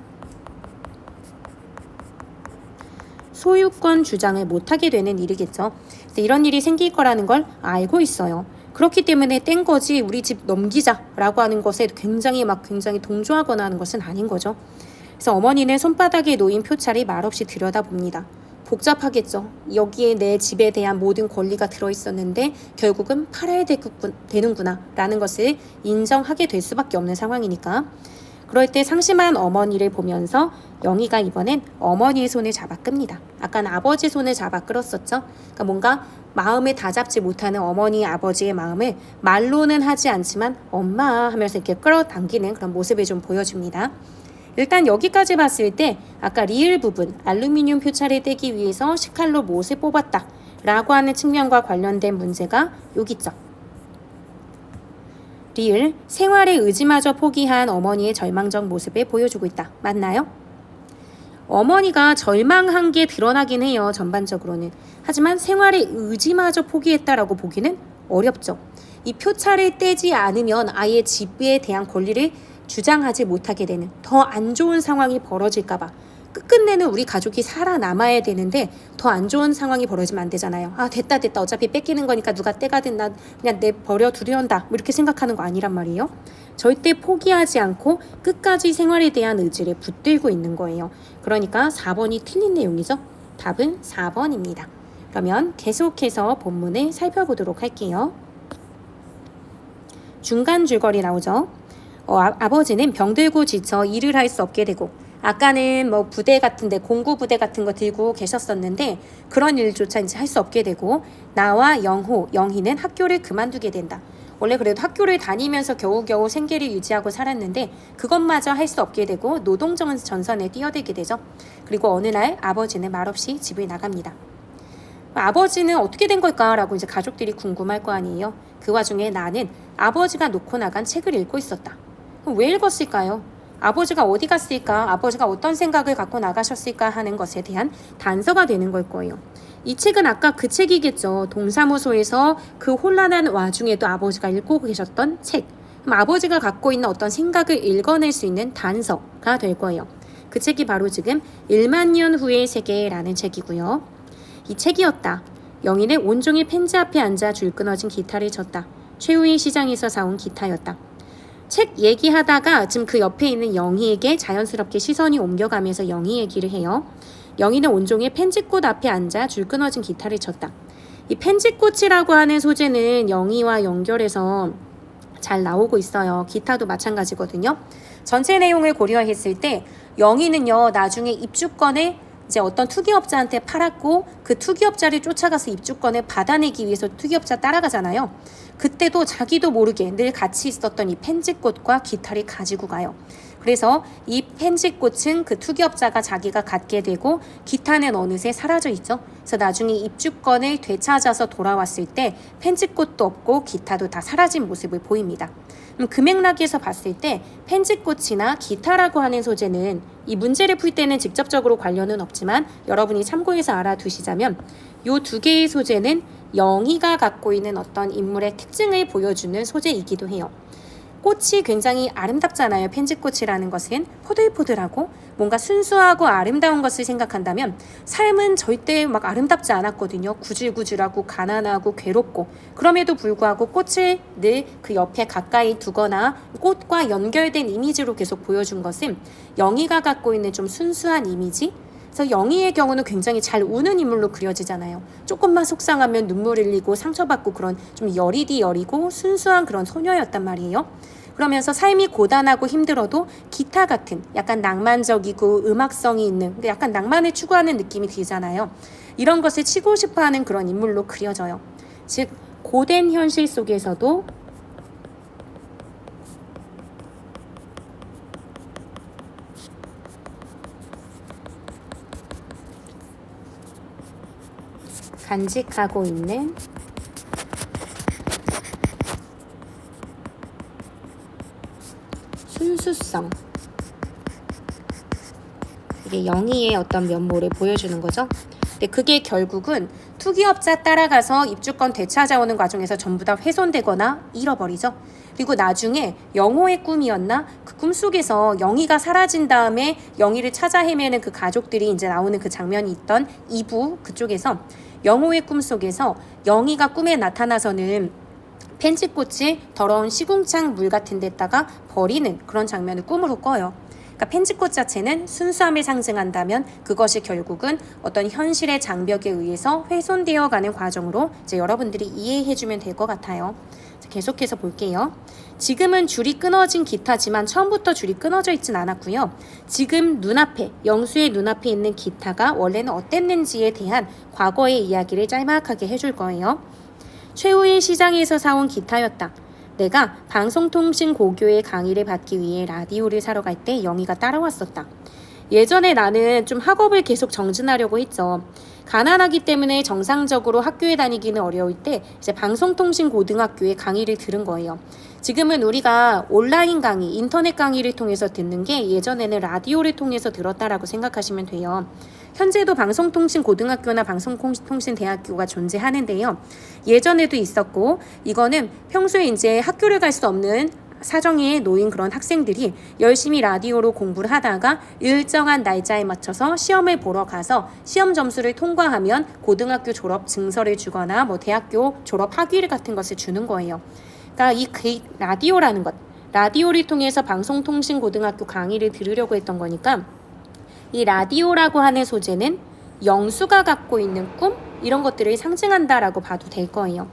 소유권 주장을 못하게 되는 일이겠죠. 이런 일이 생길 거라는 걸 알고 있어요. 그렇기 때문에 뗀 거지 우리 집 넘기자라고 하는 것에 굉장히 동조하거나 하는 것은 아닌 거죠. 그래서 어머니는 손바닥에 놓인 표차를 말없이 들여다봅니다. 복잡하겠죠. 여기에 내 집에 대한 모든 권리가 들어있었는데 결국은 팔아야 되는구나 라는 것을 인정하게 될 수밖에 없는 상황이니까 그럴 때 상심한 어머니를 보면서 영희가 이번엔 어머니의 손을 잡아 끕니다. 아까는 아버지 손을 잡아 끌었었죠. 그러니까 뭔가 마음을 다잡지 못하는 어머니 아버지의 마음을 말로는 하지 않지만 엄마 하면서 이렇게 끌어당기는 그런 모습을 좀 보여줍니다. 일단 여기까지 봤을 때 아까 리을 부분 알루미늄 표차를 떼기 위해서 식칼로 못을 뽑았다 라고 하는 측면과 관련된 문제가 여기 있죠. 리을 생활의 의지마저 포기한 어머니의 절망적 모습을 보여주고 있다. 맞나요? 어머니가 절망한 게 드러나긴 해요. 전반적으로는. 하지만 생활의 의지마저 포기했다라고 보기는 어렵죠. 이 표차를 떼지 않으면 아예 집에 대한 권리를 주장하지 못하게 되는 더 안 좋은 상황이 벌어질까 봐 끝끝내는 우리 가족이 살아남아야 되는데 더 안 좋은 상황이 벌어지면 안 되잖아요. 아 됐다 어차피 뺏기는 거니까 누가 떼가든 나 그냥 내 버려 두려운다 뭐 이렇게 생각하는 거 아니란 말이에요. 절대 포기하지 않고 끝까지 생활에 대한 의지를 붙들고 있는 거예요. 그러니까 4번이 틀린 내용이죠. 답은 4번입니다. 그러면 계속해서 본문을 살펴보도록 할게요. 중간 줄거리 나오죠. 아버지는 병들고 지쳐 일을 할 수 없게 되고 아까는 뭐 부대 같은데 공구 부대 같은 거 들고 계셨었는데 그런 일조차 이제 할 수 없게 되고 나와 영희는 학교를 그만두게 된다. 원래 그래도 학교를 다니면서 겨우겨우 생계를 유지하고 살았는데 그것마저 할 수 없게 되고 노동전선에 뛰어들게 되죠. 그리고 어느 날 아버지는 말없이 집을 나갑니다. 아버지는 어떻게 된 걸까라고 이제 가족들이 궁금할 거 아니에요. 그 와중에 나는 아버지가 놓고 나간 책을 읽고 있었다. 왜 읽었을까요? 아버지가 어디 갔을까? 아버지가 어떤 생각을 갖고 나가셨을까 하는 것에 대한 단서가 되는 걸 거예요. 이 책은 아까 그 책이겠죠. 동사무소에서 그 혼란한 와중에도 아버지가 읽고 계셨던 책. 그럼 아버지가 갖고 있는 어떤 생각을 읽어낼 수 있는 단서가 될 거예요. 그 책이 바로 지금 1만 년 후의 세계라는 책이고요. 이 책이었다. 영희는 온종일 펜지 앞에 앉아 줄 끊어진 기타를 쳤다. 최후의 시장에서 사온 기타였다. 책 얘기하다가 지금 그 옆에 있는 영희에게 자연스럽게 시선이 옮겨가면서 영희 얘기를 해요. 영희는 온종일 펜지꽃 앞에 앉아 줄 끊어진 기타를 쳤다. 이 펜지꽃이라고 하는 소재는 영희와 연결해서 잘 나오고 있어요. 기타도 마찬가지거든요. 전체 내용을 고려했을 때 영희는요 나중에 입주권에 이제 어떤 투기업자한테 팔았고 그 투기업자를 쫓아가서 입주권을 받아내기 위해서 투기업자 따라가잖아요. 그때도 자기도 모르게 늘 같이 있었던 이 펜지꽃과 기타를 가지고 가요. 그래서 이 펜지꽃은 그 투기업자가 자기가 갖게 되고 기타는 어느새 사라져 있죠. 그래서 나중에 입주권을 되찾아서 돌아왔을 때 펜지꽃도 없고 기타도 다 사라진 모습을 보입니다. 그 맥락에서 봤을 때 펜지꽃이나 기타라고 하는 소재는 이 문제를 풀 때는 직접적으로 관련은 없지만 여러분이 참고해서 알아두시자면 이 두 개의 소재는 영희가 갖고 있는 어떤 인물의 특징을 보여주는 소재이기도 해요. 꽃이 굉장히 아름답잖아요. 펜지꽃이라는 것은 포들포들하고 뭔가 순수하고 아름다운 것을 생각한다면 삶은 절대 막 아름답지 않았거든요. 구질구질하고 가난하고 괴롭고 그럼에도 불구하고 꽃을 늘 그 옆에 가까이 두거나 꽃과 연결된 이미지로 계속 보여준 것은 영희가 갖고 있는 좀 순수한 이미지. 그래서 영희의 경우는 굉장히 잘 우는 인물로 그려지잖아요. 조금만 속상하면 눈물 흘리고 상처받고 그런 좀 여리고 순수한 그런 소녀였단 말이에요. 그러면서 삶이 고단하고 힘들어도 기타 같은 약간 낭만적이고 음악성이 있는 약간 낭만을 추구하는 느낌이 들잖아요. 이런 것을 치고 싶어하는 그런 인물로 그려져요. 즉 고된 현실 속에서도 간직하고 있는 순수성, 이게 영희의 어떤 면모를 보여주는 거죠. 근데 그게 결국은 투기업자 따라가서 입주권 되찾아오는 과정에서 전부 다 훼손되거나 잃어버리죠. 그리고 나중에 영호의 꿈이었나? 그 꿈속에서 영희가 사라진 다음에 영희를 찾아 헤매는 그 가족들이 이제 나오는 그 장면이 있던 2부 그쪽에서 영호의 꿈속에서 영희가 꿈에 나타나서는 펜지꽃이 더러운 시궁창 물 같은 데다가 버리는 그런 장면을 꿈으로 꿔요. 그러니까 펜지꽃 자체는 순수함을 상징한다면 그것이 결국은 어떤 현실의 장벽에 의해서 훼손되어가는 과정으로 이제 여러분들이 이해해주면 될 것 같아요. 계속해서 볼게요. 지금은 줄이 끊어진 기타지만 처음부터 줄이 끊어져 있진 않았고요. 지금 눈앞에, 영수의 눈앞에 있는 기타가 원래는 어땠는지에 대한 과거의 이야기를 짤막하게 해줄 거예요. 최후의 시장에서 사온 기타였다. 내가 방송통신고교의 강의를 받기 위해 라디오를 사러 갈 때 영희가 따라왔었다. 예전에 나는 좀 학업을 계속 정진하려고 했죠. 가난하기 때문에 정상적으로 학교에 다니기는 어려울 때 이제 방송통신고등학교에 강의를 들은 거예요. 지금은 우리가 온라인 강의, 인터넷 강의를 통해서 듣는 게 예전에는 라디오를 통해서 들었다라고 생각하시면 돼요. 현재도 방송통신고등학교나 방송통신대학교가 존재하는데요. 예전에도 있었고 이거는 평소에 이제 학교를 갈 수 없는 사정에 놓인 그런 학생들이 열심히 라디오로 공부를 하다가 일정한 날짜에 맞춰서 시험을 보러 가서 시험 점수를 통과하면 고등학교 졸업 증서를 주거나 뭐 대학교 졸업 학위를 같은 것을 주는 거예요. 그러니까 이 라디오라는 것, 라디오를 통해서 방송통신고등학교 강의를 들으려고 했던 거니까 이 라디오라고 하는 소재는 영수가 갖고 있는 꿈 이런 것들을 상징한다라고 봐도 될 거예요.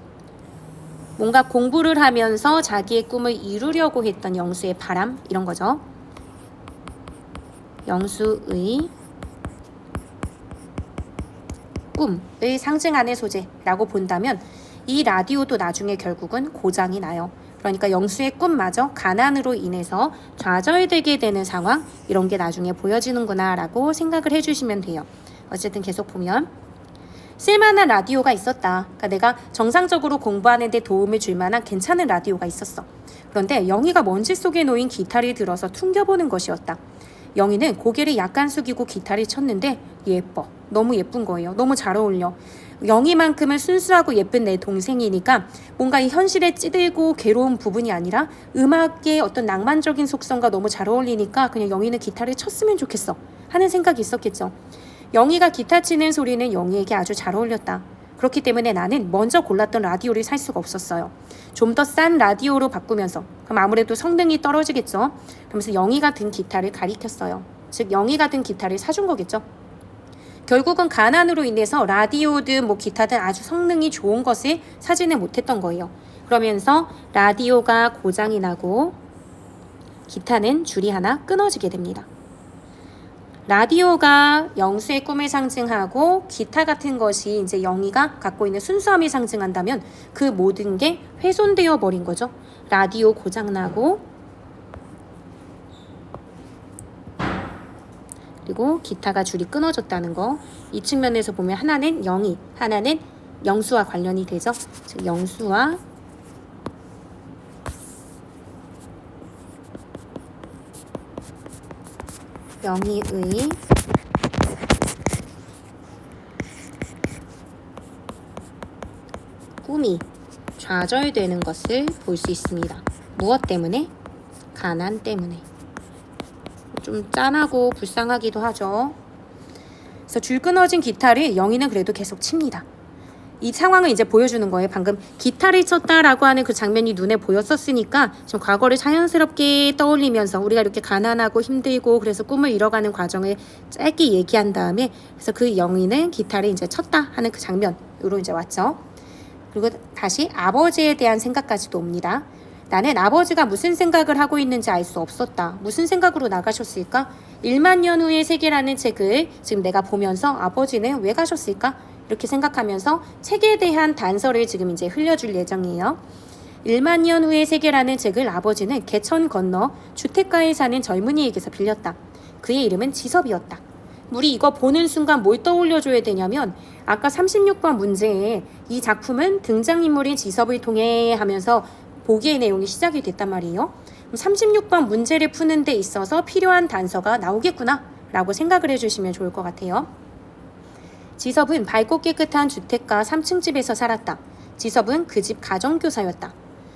뭔가 공부를 하면서 자기의 꿈을 이루려고 했던 영수의 바람 이런 거죠. 영수의 꿈을 상징하는 소재라고 본다면 이 라디오도 나중에 결국은 고장이 나요. 그러니까 영수의 꿈마저 가난으로 인해서 좌절되게 되는 상황 이런 게 나중에 보여지는구나 라고 생각을 해주시면 돼요. 어쨌든 계속 보면 쓸만한 라디오가 있었다. 그러니까 내가 정상적으로 공부하는 데 도움을 줄 만한 괜찮은 라디오가 있었어. 그런데 영희가 먼지 속에 놓인 기타를 들어서 퉁겨보는 것이었다. 영희는 고개를 약간 숙이고 기타를 쳤는데 예뻐. 너무 예쁜 거예요. 너무 잘 어울려. 영희만큼은 순수하고 예쁜 내 동생이니까 뭔가 이 현실에 찌들고 괴로운 부분이 아니라 음악의 어떤 낭만적인 속성과 너무 잘 어울리니까 그냥 영희는 기타를 쳤으면 좋겠어 하는 생각이 있었겠죠. 영희가 기타 치는 소리는 영희에게 아주 잘 어울렸다. 그렇기 때문에 나는 먼저 골랐던 라디오를 살 수가 없었어요. 좀 더 싼 라디오로 바꾸면서 그럼 아무래도 성능이 떨어지겠죠. 그러면서 영희가 든 기타를 가리켰어요. 즉 영희가 든 기타를 사준 거겠죠. 결국은 가난으로 인해서 라디오든 뭐 기타든 아주 성능이 좋은 것을 사지는 못했던 거예요. 그러면서 라디오가 고장이 나고 기타는 줄이 하나 끊어지게 됩니다. 라디오가 영수의 꿈을 상징하고 기타 같은 것이 이제 영희가 갖고 있는 순수함을 상징한다면 그 모든 게 훼손되어 버린 거죠. 라디오 고장나고 그리고 기타가 줄이 끊어졌다는 거. 이 측면에서 보면 하나는 영희, 하나는 영수와 관련이 되죠. 즉 영수와 영희의 꿈이 좌절되는 것을 볼 수 있습니다. 무엇 때문에? 가난 때문에. 좀 짠하고 불쌍하기도 하죠. 그래서 줄 끊어진 기타를 영희는 그래도 계속 칩니다. 이 상황을 이제 보여주는 거예요. 방금 기타를 쳤다라고 하는 그 장면이 눈에 보였었으니까 좀 과거를 자연스럽게 떠올리면서 우리가 이렇게 가난하고 힘들고 그래서 꿈을 이뤄가는 과정을 짧게 얘기한 다음에 그래서 그 영희는 기타를 이제 쳤다 하는 그 장면으로 이제 왔죠. 그리고 다시 아버지에 대한 생각까지도 옵니다. 나는 아버지가 무슨 생각을 하고 있는지 알 수 없었다. 무슨 생각으로 나가셨을까? 1만 년 후의 세계라는 책을 지금 내가 보면서 아버지는 왜 가셨을까? 이렇게 생각하면서 책에 대한 단서를 지금 이제 흘려줄 예정이에요. 1만 년 후의 세계라는 책을 아버지는 개천 건너 주택가에 사는 젊은이에게서 빌렸다. 그의 이름은 지섭이었다. 우리 이거 보는 순간 뭘 떠올려줘야 되냐면 아까 36번 문제에 이 작품은 등장인물인 지섭을 통해 하면서 보기의 내용이 시작이 됐단 말이에요. 36번 문제를 푸는 데 있어서 필요한 단서가 나오겠구나 라고 생각을 해주시면 좋을 것 같아요. 지섭은 밝고 깨끗한 주택가 3층 집에서 살았다. 지섭은 그 집 가정교사였다.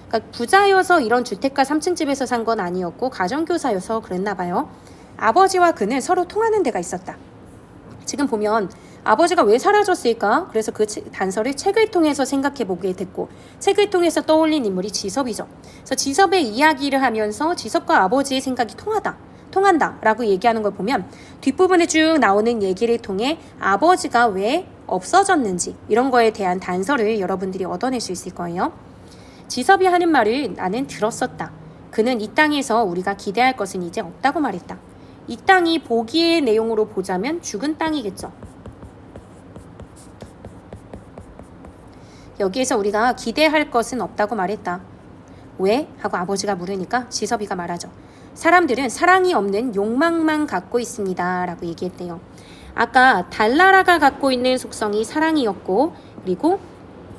그러니까 부자여서 이런 주택가 3층 집에서 산 건 아니었고 가정교사여서 그랬나 봐요. 아버지와 그는 서로 통하는 데가 있었다. 지금 보면 아버지가 왜 사라졌을까? 그래서 그 단서를 책을 통해서 생각해 보게 됐고 책을 통해서 떠올린 인물이 지섭이죠. 그래서 지섭의 이야기를 하면서 지섭과 아버지의 생각이 통한다 라고 얘기하는 걸 보면 뒷부분에 쭉 나오는 얘기를 통해 아버지가 왜 없어졌는지 이런 거에 대한 단서를 여러분들이 얻어낼 수 있을 거예요. 지섭이 하는 말을 나는 들었었다. 그는 이 땅에서 우리가 기대할 것은 이제 없다고 말했다. 이 땅이 보기의 내용으로 보자면 죽은 땅이겠죠. 여기에서 우리가 기대할 것은 없다고 말했다. 왜? 하고 아버지가 물으니까 지섭이가 말하죠. 사람들은 사랑이 없는 욕망만 갖고 있습니다. 라고 얘기했대요. 아까 달나라가 갖고 있는 속성이 사랑이었고, 그리고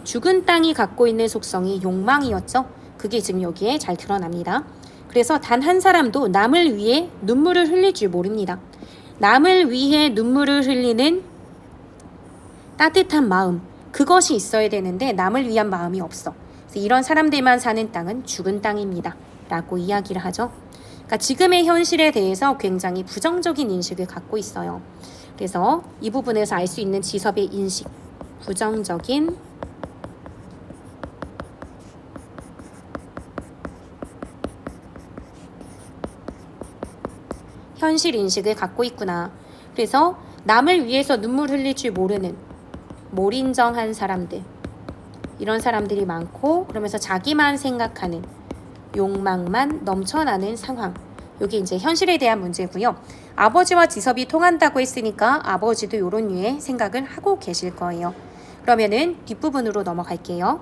죽은 땅이 갖고 있는 속성이 욕망이었죠. 그게 지금 여기에 잘 드러납니다. 그래서 단 한 사람도 남을 위해 눈물을 흘릴 줄 모릅니다. 남을 위해 눈물을 흘리는 따뜻한 마음, 그것이 있어야 되는데 남을 위한 마음이 없어. 그래서 이런 사람들만 사는 땅은 죽은 땅입니다. 라고 이야기를 하죠. 그러니까 지금의 현실에 대해서 굉장히 부정적인 인식을 갖고 있어요. 그래서 이 부분에서 알 수 있는 지섭의 인식, 부정적인 현실 인식을 갖고 있구나. 그래서 남을 위해서 눈물 흘릴 줄 모르는 몰인정한 사람들, 이런 사람들이 많고, 그러면서 자기만 생각하는 욕망만 넘쳐나는 상황. 이게 이제 현실에 대한 문제고요. 아버지와 지섭이 통한다고 했으니까 아버지도 이런 류의 생각을 하고 계실 거예요. 그러면은 뒷부분으로 넘어갈게요.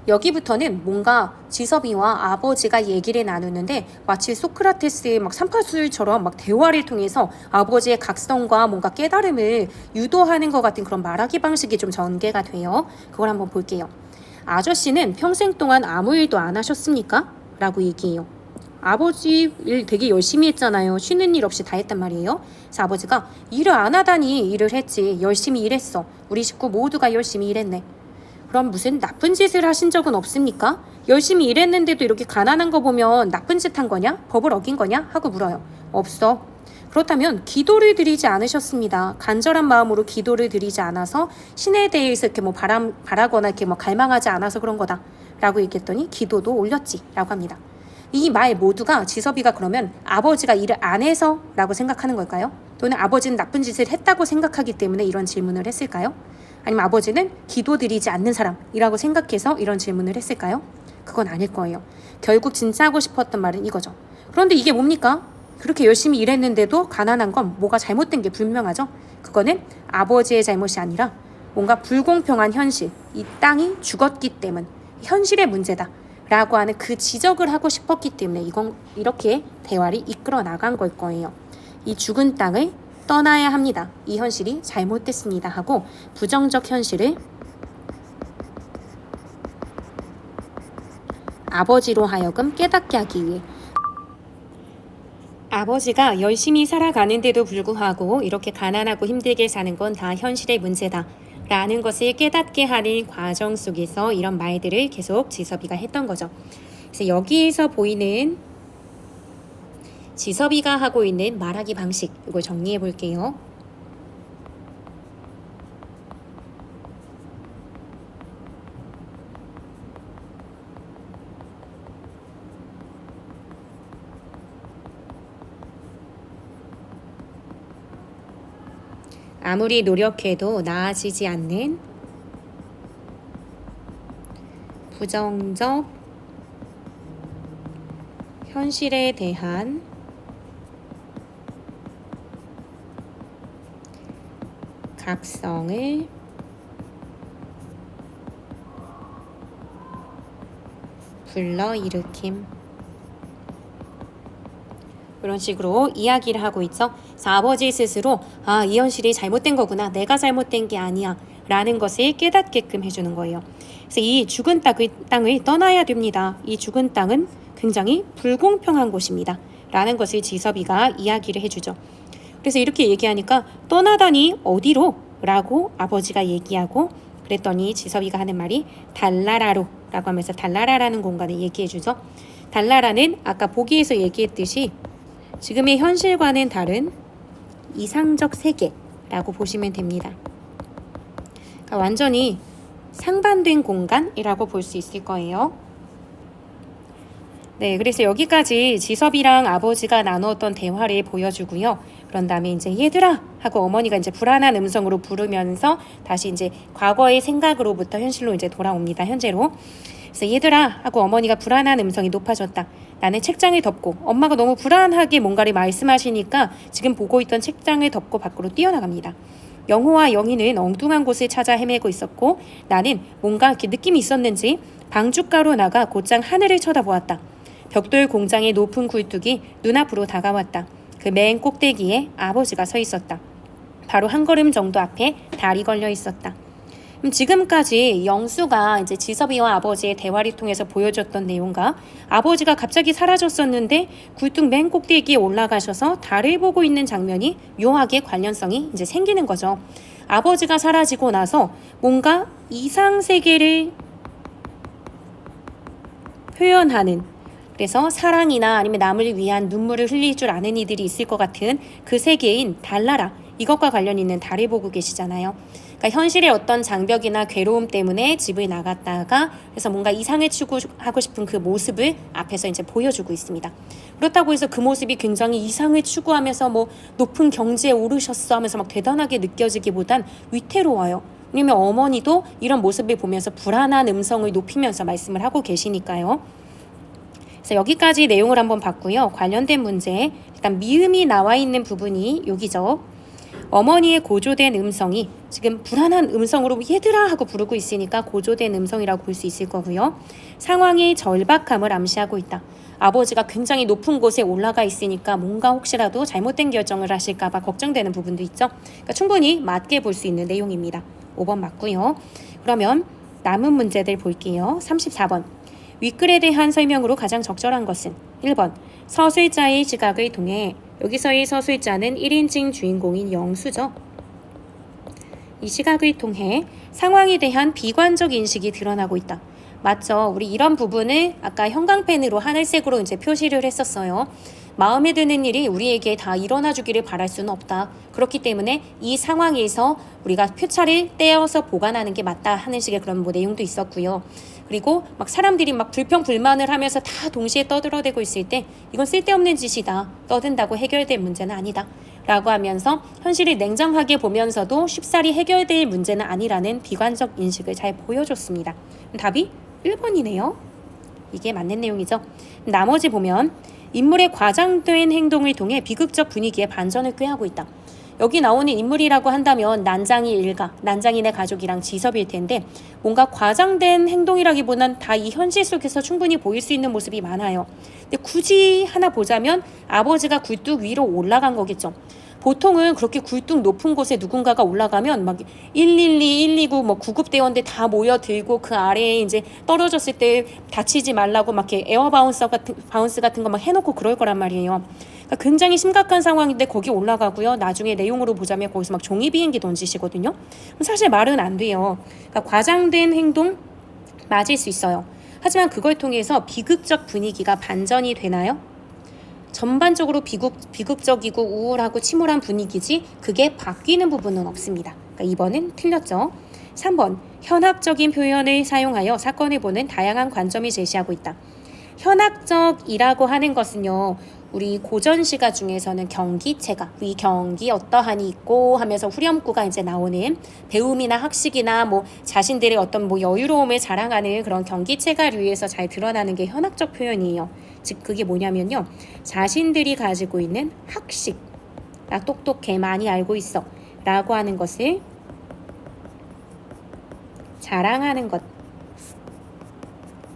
여기부터는 뭔가 지섭이와 아버지가 얘기를 나누는데 마치 소크라테스의 막 삼파술처럼 막 대화를 통해서 아버지의 각성과 뭔가 깨달음을 유도하는 것 같은 그런 말하기 방식이 좀 전개가 돼요. 그걸 한번 볼게요. 아저씨는 평생 동안 아무 일도 안 하셨습니까? 라고 얘기해요. 아버지 일 되게 열심히 했잖아요. 쉬는 일 없이 다 했단 말이에요. 그래서 아버지가 일을 안 하다니 일을 했지. 열심히 일했어. 우리 식구 모두가 열심히 일했네. 그럼 무슨 나쁜 짓을 하신 적은 없습니까? 열심히 일했는데도 이렇게 가난한 거 보면 나쁜 짓 한 거냐? 법을 어긴 거냐? 하고 물어요. 없어. 그렇다면 기도를 드리지 않으셨습니다. 간절한 마음으로 기도를 드리지 않아서 신에 대해서 이렇게 뭐 바라거나 이렇게 뭐 갈망하지 않아서 그런 거다. 라고 얘기했더니 기도도 올렸지. 라고 합니다. 이 말 모두가 지섭이가 그러면 아버지가 일을 안 해서 라고 생각하는 걸까요? 또는 아버지는 나쁜 짓을 했다고 생각하기 때문에 이런 질문을 했을까요? 아니면 아버지는 기도드리지 않는 사람이라고 생각해서 이런 질문을 했을까요? 그건 아닐 거예요. 결국 진짜 하고 싶었던 말은 이거죠. 그런데 이게 뭡니까? 그렇게 열심히 일했는데도 가난한 건 뭐가 잘못된 게 분명하죠? 그거는 아버지의 잘못이 아니라 뭔가 불공평한 현실, 이 땅이 죽었기 때문, 현실의 문제다 라고 하는 그 지적을 하고 싶었기 때문에 이건 이렇게 대화를 이끌어 나간 걸 거예요. 이 죽은 땅을 떠나야 합니다. 이 현실이 잘못됐습니다 하고 부정적 현실을 아버지로 하여금 깨닫게 하기 위해, 아버지가 열심히 살아가는데도 불구하고 이렇게 가난하고 힘들게 사는 건 다 현실의 문제다 라는 것을 깨닫게 하는 과정 속에서 이런 말들을 계속 지섭이가 했던 거죠. 그래서 여기에서 보이는 지섭이가 하고 있는 말하기 방식, 이걸 정리해 볼게요. 아무리 노력해도 나아지지 않는 부정적 현실에 대한 각성을 불러일으킴. 이런 식으로 이야기를 하고 있죠. 그래서 아버지 스스로 이 현실이 잘못된 거구나. 내가 잘못된 게 아니야. 라는 것을 깨닫게끔 해주는 거예요. 그래서 이 죽은 땅을 떠나야 됩니다. 이 죽은 땅은 굉장히 불공평한 곳입니다. 라는 것을 지섭이가 이야기를 해주죠. 그래서 이렇게 얘기하니까 떠나다니 어디로? 라고 아버지가 얘기하고, 그랬더니 지섭이가 하는 말이 달나라로 라고 하면서 달나라라는 공간을 얘기해주죠. 달나라는 아까 보기에서 얘기했듯이 지금의 현실과는 다른 이상적 세계라고 보시면 됩니다. 그러니까 완전히 상반된 공간이라고 볼 수 있을 거예요. 네, 그래서 여기까지 지섭이랑 아버지가 나누었던 대화를 보여주고요. 그런 다음에 이제 얘들아 하고 어머니가 이제 불안한 음성으로 부르면서 다시 이제 과거의 생각으로부터 현실로 이제 돌아옵니다. 현재로. 그래서 얘들아 하고 어머니가 불안한 음성이 높아졌다. 나는 책장을 덮고, 엄마가 너무 불안하게 뭔가를 말씀하시니까 지금 보고 있던 책장을 덮고 밖으로 뛰어나갑니다. 영호와 영희는 엉뚱한 곳을 찾아 헤매고 있었고 나는 뭔가 이렇게 느낌이 있었는지 방춧가로 나가 곧장 하늘을 쳐다보았다. 벽돌 공장의 높은 굴뚝이 눈앞으로 다가왔다. 그 맨 꼭대기에 아버지가 서 있었다. 바로 한 걸음 정도 앞에 달이 걸려 있었다. 지금까지 영수가 이제 지섭이와 아버지의 대화를 통해서 보여줬던 내용과 아버지가 갑자기 사라졌었는데 굴뚝 맨 꼭대기에 올라가셔서 달을 보고 있는 장면이 묘하게 관련성이 이제 생기는 거죠. 아버지가 사라지고 나서 뭔가 이상 세계를 표현하는, 그래서 사랑이나 아니면 남을 위한 눈물을 흘릴 줄 아는 이들이 있을 것 같은 그 세계인 달나라, 이것과 관련 있는 달을 보고 계시잖아요. 그러니까 현실의 어떤 장벽이나 괴로움 때문에 집을 나갔다가 그래서 뭔가 이상을 추구하고 싶은 그 모습을 앞에서 이제 보여주고 있습니다. 그렇다고 해서 그 모습이 굉장히 이상을 추구하면서 뭐 높은 경지에 오르셨어 하면서 막 대단하게 느껴지기보단 위태로워요. 왜냐면 어머니도 이런 모습을 보면서 불안한 음성을 높이면서 말씀을 하고 계시니까요. 그래서 여기까지 내용을 한번 봤고요. 관련된 문제, 일단 미음이 나와 있는 부분이 여기죠. 어머니의 고조된 음성이 지금 불안한 음성으로 얘들아 하고 부르고 있으니까 고조된 음성이라고 볼 수 있을 거고요. 상황의 절박함을 암시하고 있다. 아버지가 굉장히 높은 곳에 올라가 있으니까 뭔가 혹시라도 잘못된 결정을 하실까 봐 걱정되는 부분도 있죠. 그러니까 충분히 맞게 볼 수 있는 내용입니다. 5번 맞고요. 그러면 남은 문제들 볼게요. 34번. 윗글에 대한 설명으로 가장 적절한 것은 1번. 서술자의 시각을 통해, 여기서의 서술자는 1인칭 주인공인 영수죠. 이 시각을 통해 상황에 대한 비관적 인식이 드러나고 있다. 맞죠? 우리 이런 부분을 아까 형광펜으로 하늘색으로 이제 표시를 했었어요. 마음에 드는 일이 우리에게 다 일어나 주기를 바랄 수는 없다. 그렇기 때문에 이 상황에서 우리가 표차를 떼어서 보관하는 게 맞다 하는 식의 그런 뭐 내용도 있었고요. 그리고 막 사람들이 막 불평불만을 하면서 다 동시에 떠들어대고 있을 때 이건 쓸데없는 짓이다. 떠든다고 해결될 문제는 아니다. 라고 하면서 현실을 냉정하게 보면서도 쉽사리 해결될 문제는 아니라는 비관적 인식을 잘 보여줬습니다. 답이 1번이네요. 이게 맞는 내용이죠. 나머지 보면 인물의 과장된 행동을 통해 비극적 분위기에 반전을 꾀하고 있다. 여기 나오는 인물이라고 한다면 난장이 일가, 난장이네 가족이랑 지섭일 텐데 뭔가 과장된 행동이라기보단 다 이 현실 속에서 충분히 보일 수 있는 모습이 많아요. 근데 굳이 하나 보자면 아버지가 굴뚝 위로 올라간 거겠죠. 보통은 그렇게 굴뚝 높은 곳에 누군가가 올라가면 막 112, 129, 뭐 구급대원들 다 모여들고 그 아래에 이제 떨어졌을 때 다치지 말라고 막 이렇게 에어 바운스 같은 거 막 해놓고 그럴 거란 말이에요. 그러니까 굉장히 심각한 상황인데 거기 올라가고요. 나중에 내용으로 보자면 거기서 막 종이 비행기 던지시거든요. 사실 말은 안 돼요. 그러니까 과장된 행동 맞을 수 있어요. 하지만 그걸 통해서 비극적 분위기가 반전이 되나요? 전반적으로 비극적이고 우울하고 침울한 분위기지 그게 바뀌는 부분은 없습니다. 그러니까 2번은 틀렸죠. 3번. 현학적인 표현을 사용하여 사건을 보는 다양한 관점이 제시하고 있다. 현학적이라고 하는 것은요. 우리 고전시가 중에서는 경기체가, 이 경기 어떠하니 있고 하면서 후렴구가 이제 나오는 배움이나 학식이나 뭐 자신들의 어떤 뭐 여유로움을 자랑하는 그런 경기체가류에서 잘 드러나는 게 현학적 표현이에요. 즉 그게 뭐냐면요. 자신들이 가지고 있는 학식, 나 똑똑해, 많이 알고 있어 라고 하는 것을 자랑하는 것,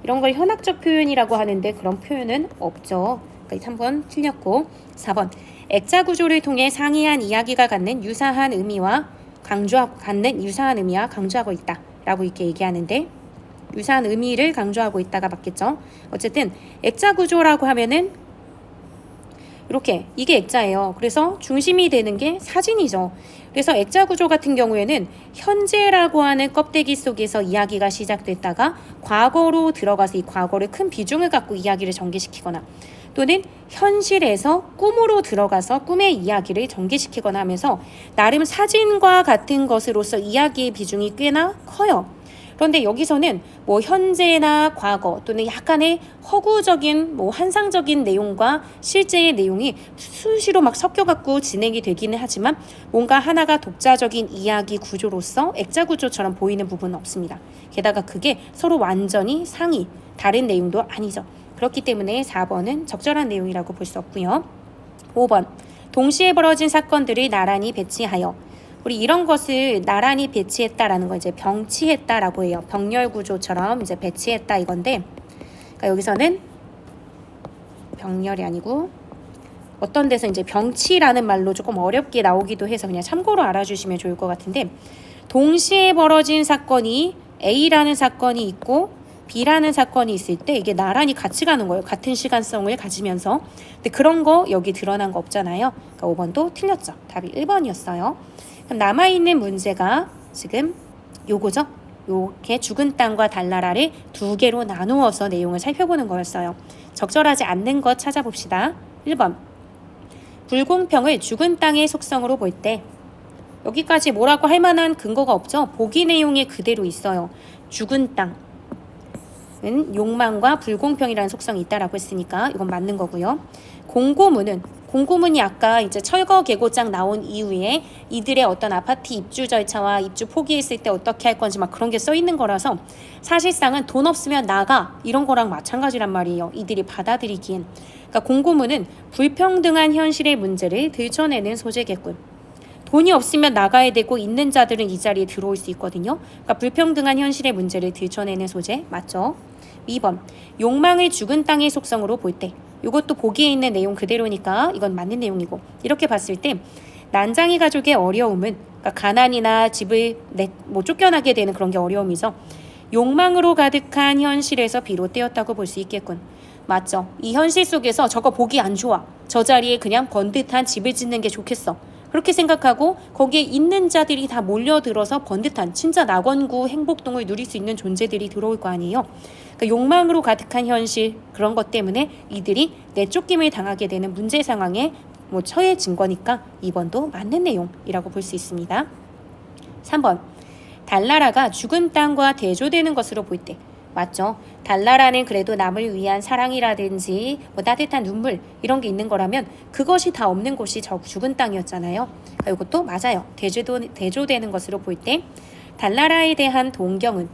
이런 걸 현학적 표현이라고 하는데 그런 표현은 없죠. 3번 틀렸고 4번. 액자 구조를 통해 상이한 이야기가 갖는 유사한 의미와 강조하고 있다 라고 이렇게 얘기하는데 유사한 의미를 강조하고 있다가 맞겠죠. 어쨌든 액자 구조라고 하면은 이렇게 이게 액자예요. 그래서 중심이 되는 게 사진이죠. 그래서 액자 구조 같은 경우에는 현재라고 하는 껍데기 속에서 이야기가 시작됐다가 과거로 들어가서 이 과거를 큰 비중을 갖고 이야기를 전개시키거나 또는 현실에서 꿈으로 들어가서 꿈의 이야기를 전개시키거나 하면서 나름 사진과 같은 것으로서 이야기의 비중이 꽤나 커요. 그런데 여기서는 뭐 현재나 과거 또는 약간의 허구적인 뭐 환상적인 내용과 실제의 내용이 수시로 막 섞여갖고 진행이 되기는 하지만 뭔가 하나가 독자적인 이야기 구조로서 액자 구조처럼 보이는 부분은 없습니다. 게다가 그게 서로 완전히 다른 내용도 아니죠. 그렇기 때문에 4번은 적절한 내용이라고 볼 수 없고요. 5번. 동시에 벌어진 사건들을 나란히 배치하여 우리 이런 것을 나란히 배치했다라는 거 이제 병치했다라고 해요. 병렬 구조처럼 이제 배치했다 이건데, 그러니까 여기서는 병렬이 아니고 어떤 데서 이제 병치라는 말로 조금 어렵게 나오기도 해서 그냥 참고로 알아주시면 좋을 것 같은데, 동시에 벌어진 사건이 A라는 사건이 있고 B라는 사건이 있을 때 이게 나란히 같이 가는 거예요. 같은 시간성을 가지면서. 근데 그런 거 여기 드러난 거 없잖아요. 그러니까 5번도 틀렸죠. 답이 1번이었어요. 그럼 남아있는 문제가 지금 요거죠. 요렇게 죽은 땅과 달나라를 두 개로 나누어서 내용을 살펴보는 거였어요. 적절하지 않는 것 찾아봅시다. 1번. 불공평을 죽은 땅의 속성으로 볼 때, 여기까지 뭐라고 할 만한 근거가 없죠. 보기 내용이 그대로 있어요. 죽은 땅은 욕망과 불공평이라는 속성이 있다라고 했으니까 이건 맞는 거고요. 공고문이 아까 이제 철거 계고장 나온 이후에 이들의 어떤 아파트 입주 절차와 입주 포기했을 때 어떻게 할 건지 막 그런 게 써 있는 거라서 사실상은 돈 없으면 나가 이런 거랑 마찬가지란 말이에요. 이들이 받아들이기엔. 그러니까 공고문은 불평등한 현실의 문제를 들춰내는 소재겠군. 돈이 없으면 나가야 되고 있는 자들은 이 자리에 들어올 수 있거든요. 그러니까 불평등한 현실의 문제를 들춰내는 소재 맞죠? 2번. 욕망을 죽은 땅의 속성으로 볼 때, 이것도 보기에 있는 내용 그대로니까 이건 맞는 내용이고, 이렇게 봤을 때 난장이 가족의 어려움은, 그러니까 가난이나 집을 쫓겨나게 되는 그런 게 어려움이죠. 욕망으로 가득한 현실에서 비롯되었다고 볼 수 있겠군. 맞죠? 이 현실 속에서 저거 보기 안 좋아. 저 자리에 그냥 번듯한 집을 짓는 게 좋겠어. 그렇게 생각하고 거기에 있는 자들이 다 몰려들어서 번듯한 진짜 낙원구 행복동을 누릴 수 있는 존재들이 들어올 거 아니에요. 그러니까 욕망으로 가득한 현실, 그런 것 때문에 이들이 내쫓김을 당하게 되는 문제 상황에 처해진 거니까 2번도 맞는 내용이라고 볼 수 있습니다. 3번. 달나라가 죽은 땅과 대조되는 것으로 볼 때, 맞죠? 달나라는 그래도 남을 위한 사랑이라든지 따뜻한 눈물 이런 게 있는 거라면 그것이 다 없는 곳이 죽은 땅이었잖아요. 그러니까 이것도 맞아요. 대조되는 것으로 볼 때 달나라에 대한 동경은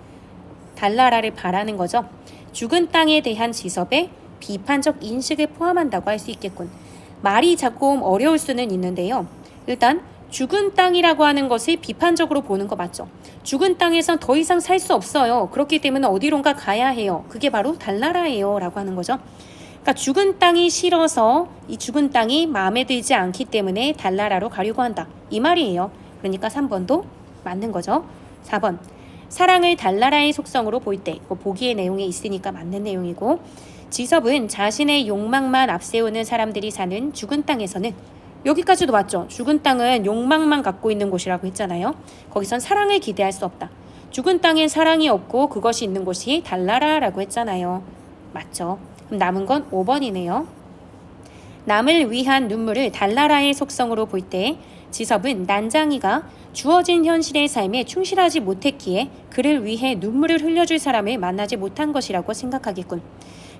달나라를 바라는 거죠. 죽은 땅에 대한 지섭에 비판적 인식을 포함한다고 할 수 있겠군. 말이 조금 어려울 수는 있는데요. 일단 죽은 땅이라고 하는 것을 비판적으로 보는 거 맞죠? 죽은 땅에선 더 이상 살 수 없어요. 그렇기 때문에 어디론가 가야 해요. 그게 바로 달나라예요 라고 하는 거죠. 그러니까 죽은 땅이 싫어서 이 죽은 땅이 마음에 들지 않기 때문에 달나라로 가려고 한다. 이 말이에요. 그러니까 3번도 맞는 거죠. 4번. 사랑을 달나라의 속성으로 볼 때, 보기의 내용에 있으니까 맞는 내용이고, 지섭은 자신의 욕망만 앞세우는 사람들이 사는 죽은 땅에서는, 여기까지도 맞죠? 죽은 땅은 욕망만 갖고 있는 곳이라고 했잖아요. 거기선 사랑을 기대할 수 없다. 죽은 땅엔 사랑이 없고 그것이 있는 곳이 달나라라고 했잖아요. 맞죠? 그럼 남은 건 5번이네요. 남을 위한 눈물을 달나라의 속성으로 볼 때 지섭은 난장이가 주어진 현실의 삶에 충실하지 못했기에 그를 위해 눈물을 흘려줄 사람을 만나지 못한 것이라고 생각하겠군.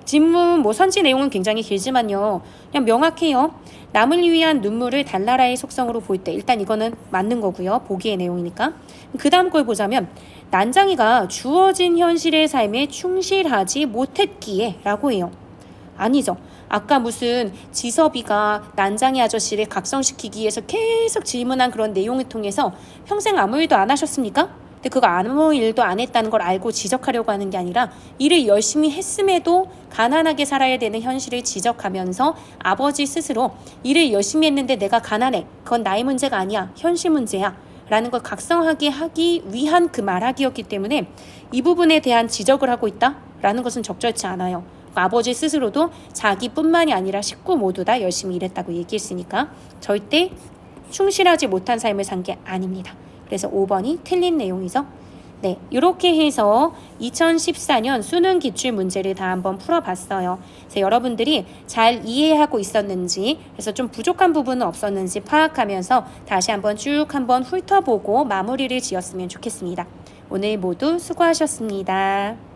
진문 선지 내용은 굉장히 길지만요. 그냥 명확해요. 남을 위한 눈물을 달나라의 속성으로 볼 때 일단 이거는 맞는 거고요. 보기의 내용이니까. 그 다음 걸 보자면 난장이가 주어진 현실의 삶에 충실하지 못했기에 라고 해요. 아니죠. 아까 무슨 지섭이가 난장이 아저씨를 각성시키기 위해서 계속 질문한 그런 내용을 통해서 평생 아무 일도 안 하셨습니까? 근데 그거 아무 일도 안 했다는 걸 알고 지적하려고 하는 게 아니라 일을 열심히 했음에도 가난하게 살아야 되는 현실을 지적하면서 아버지 스스로 일을 열심히 했는데 내가 가난해. 그건 나의 문제가 아니야. 현실 문제야. 라는 걸 각성하게 하기 위한 그 말하기였기 때문에 이 부분에 대한 지적을 하고 있다라는 것은 적절치 않아요. 아버지 스스로도 자기뿐만이 아니라 식구 모두 다 열심히 일했다고 얘기했으니까 절대 충실하지 못한 삶을 산 게 아닙니다. 그래서 5번이 틀린 내용이죠. 네, 이렇게 해서 2014년 수능 기출 문제를 다 한번 풀어봤어요. 그래서 여러분들이 잘 이해하고 있었는지, 그래서 좀 부족한 부분은 없었는지 파악하면서 다시 한번 쭉 한번 훑어보고 마무리를 지었으면 좋겠습니다. 오늘 모두 수고하셨습니다.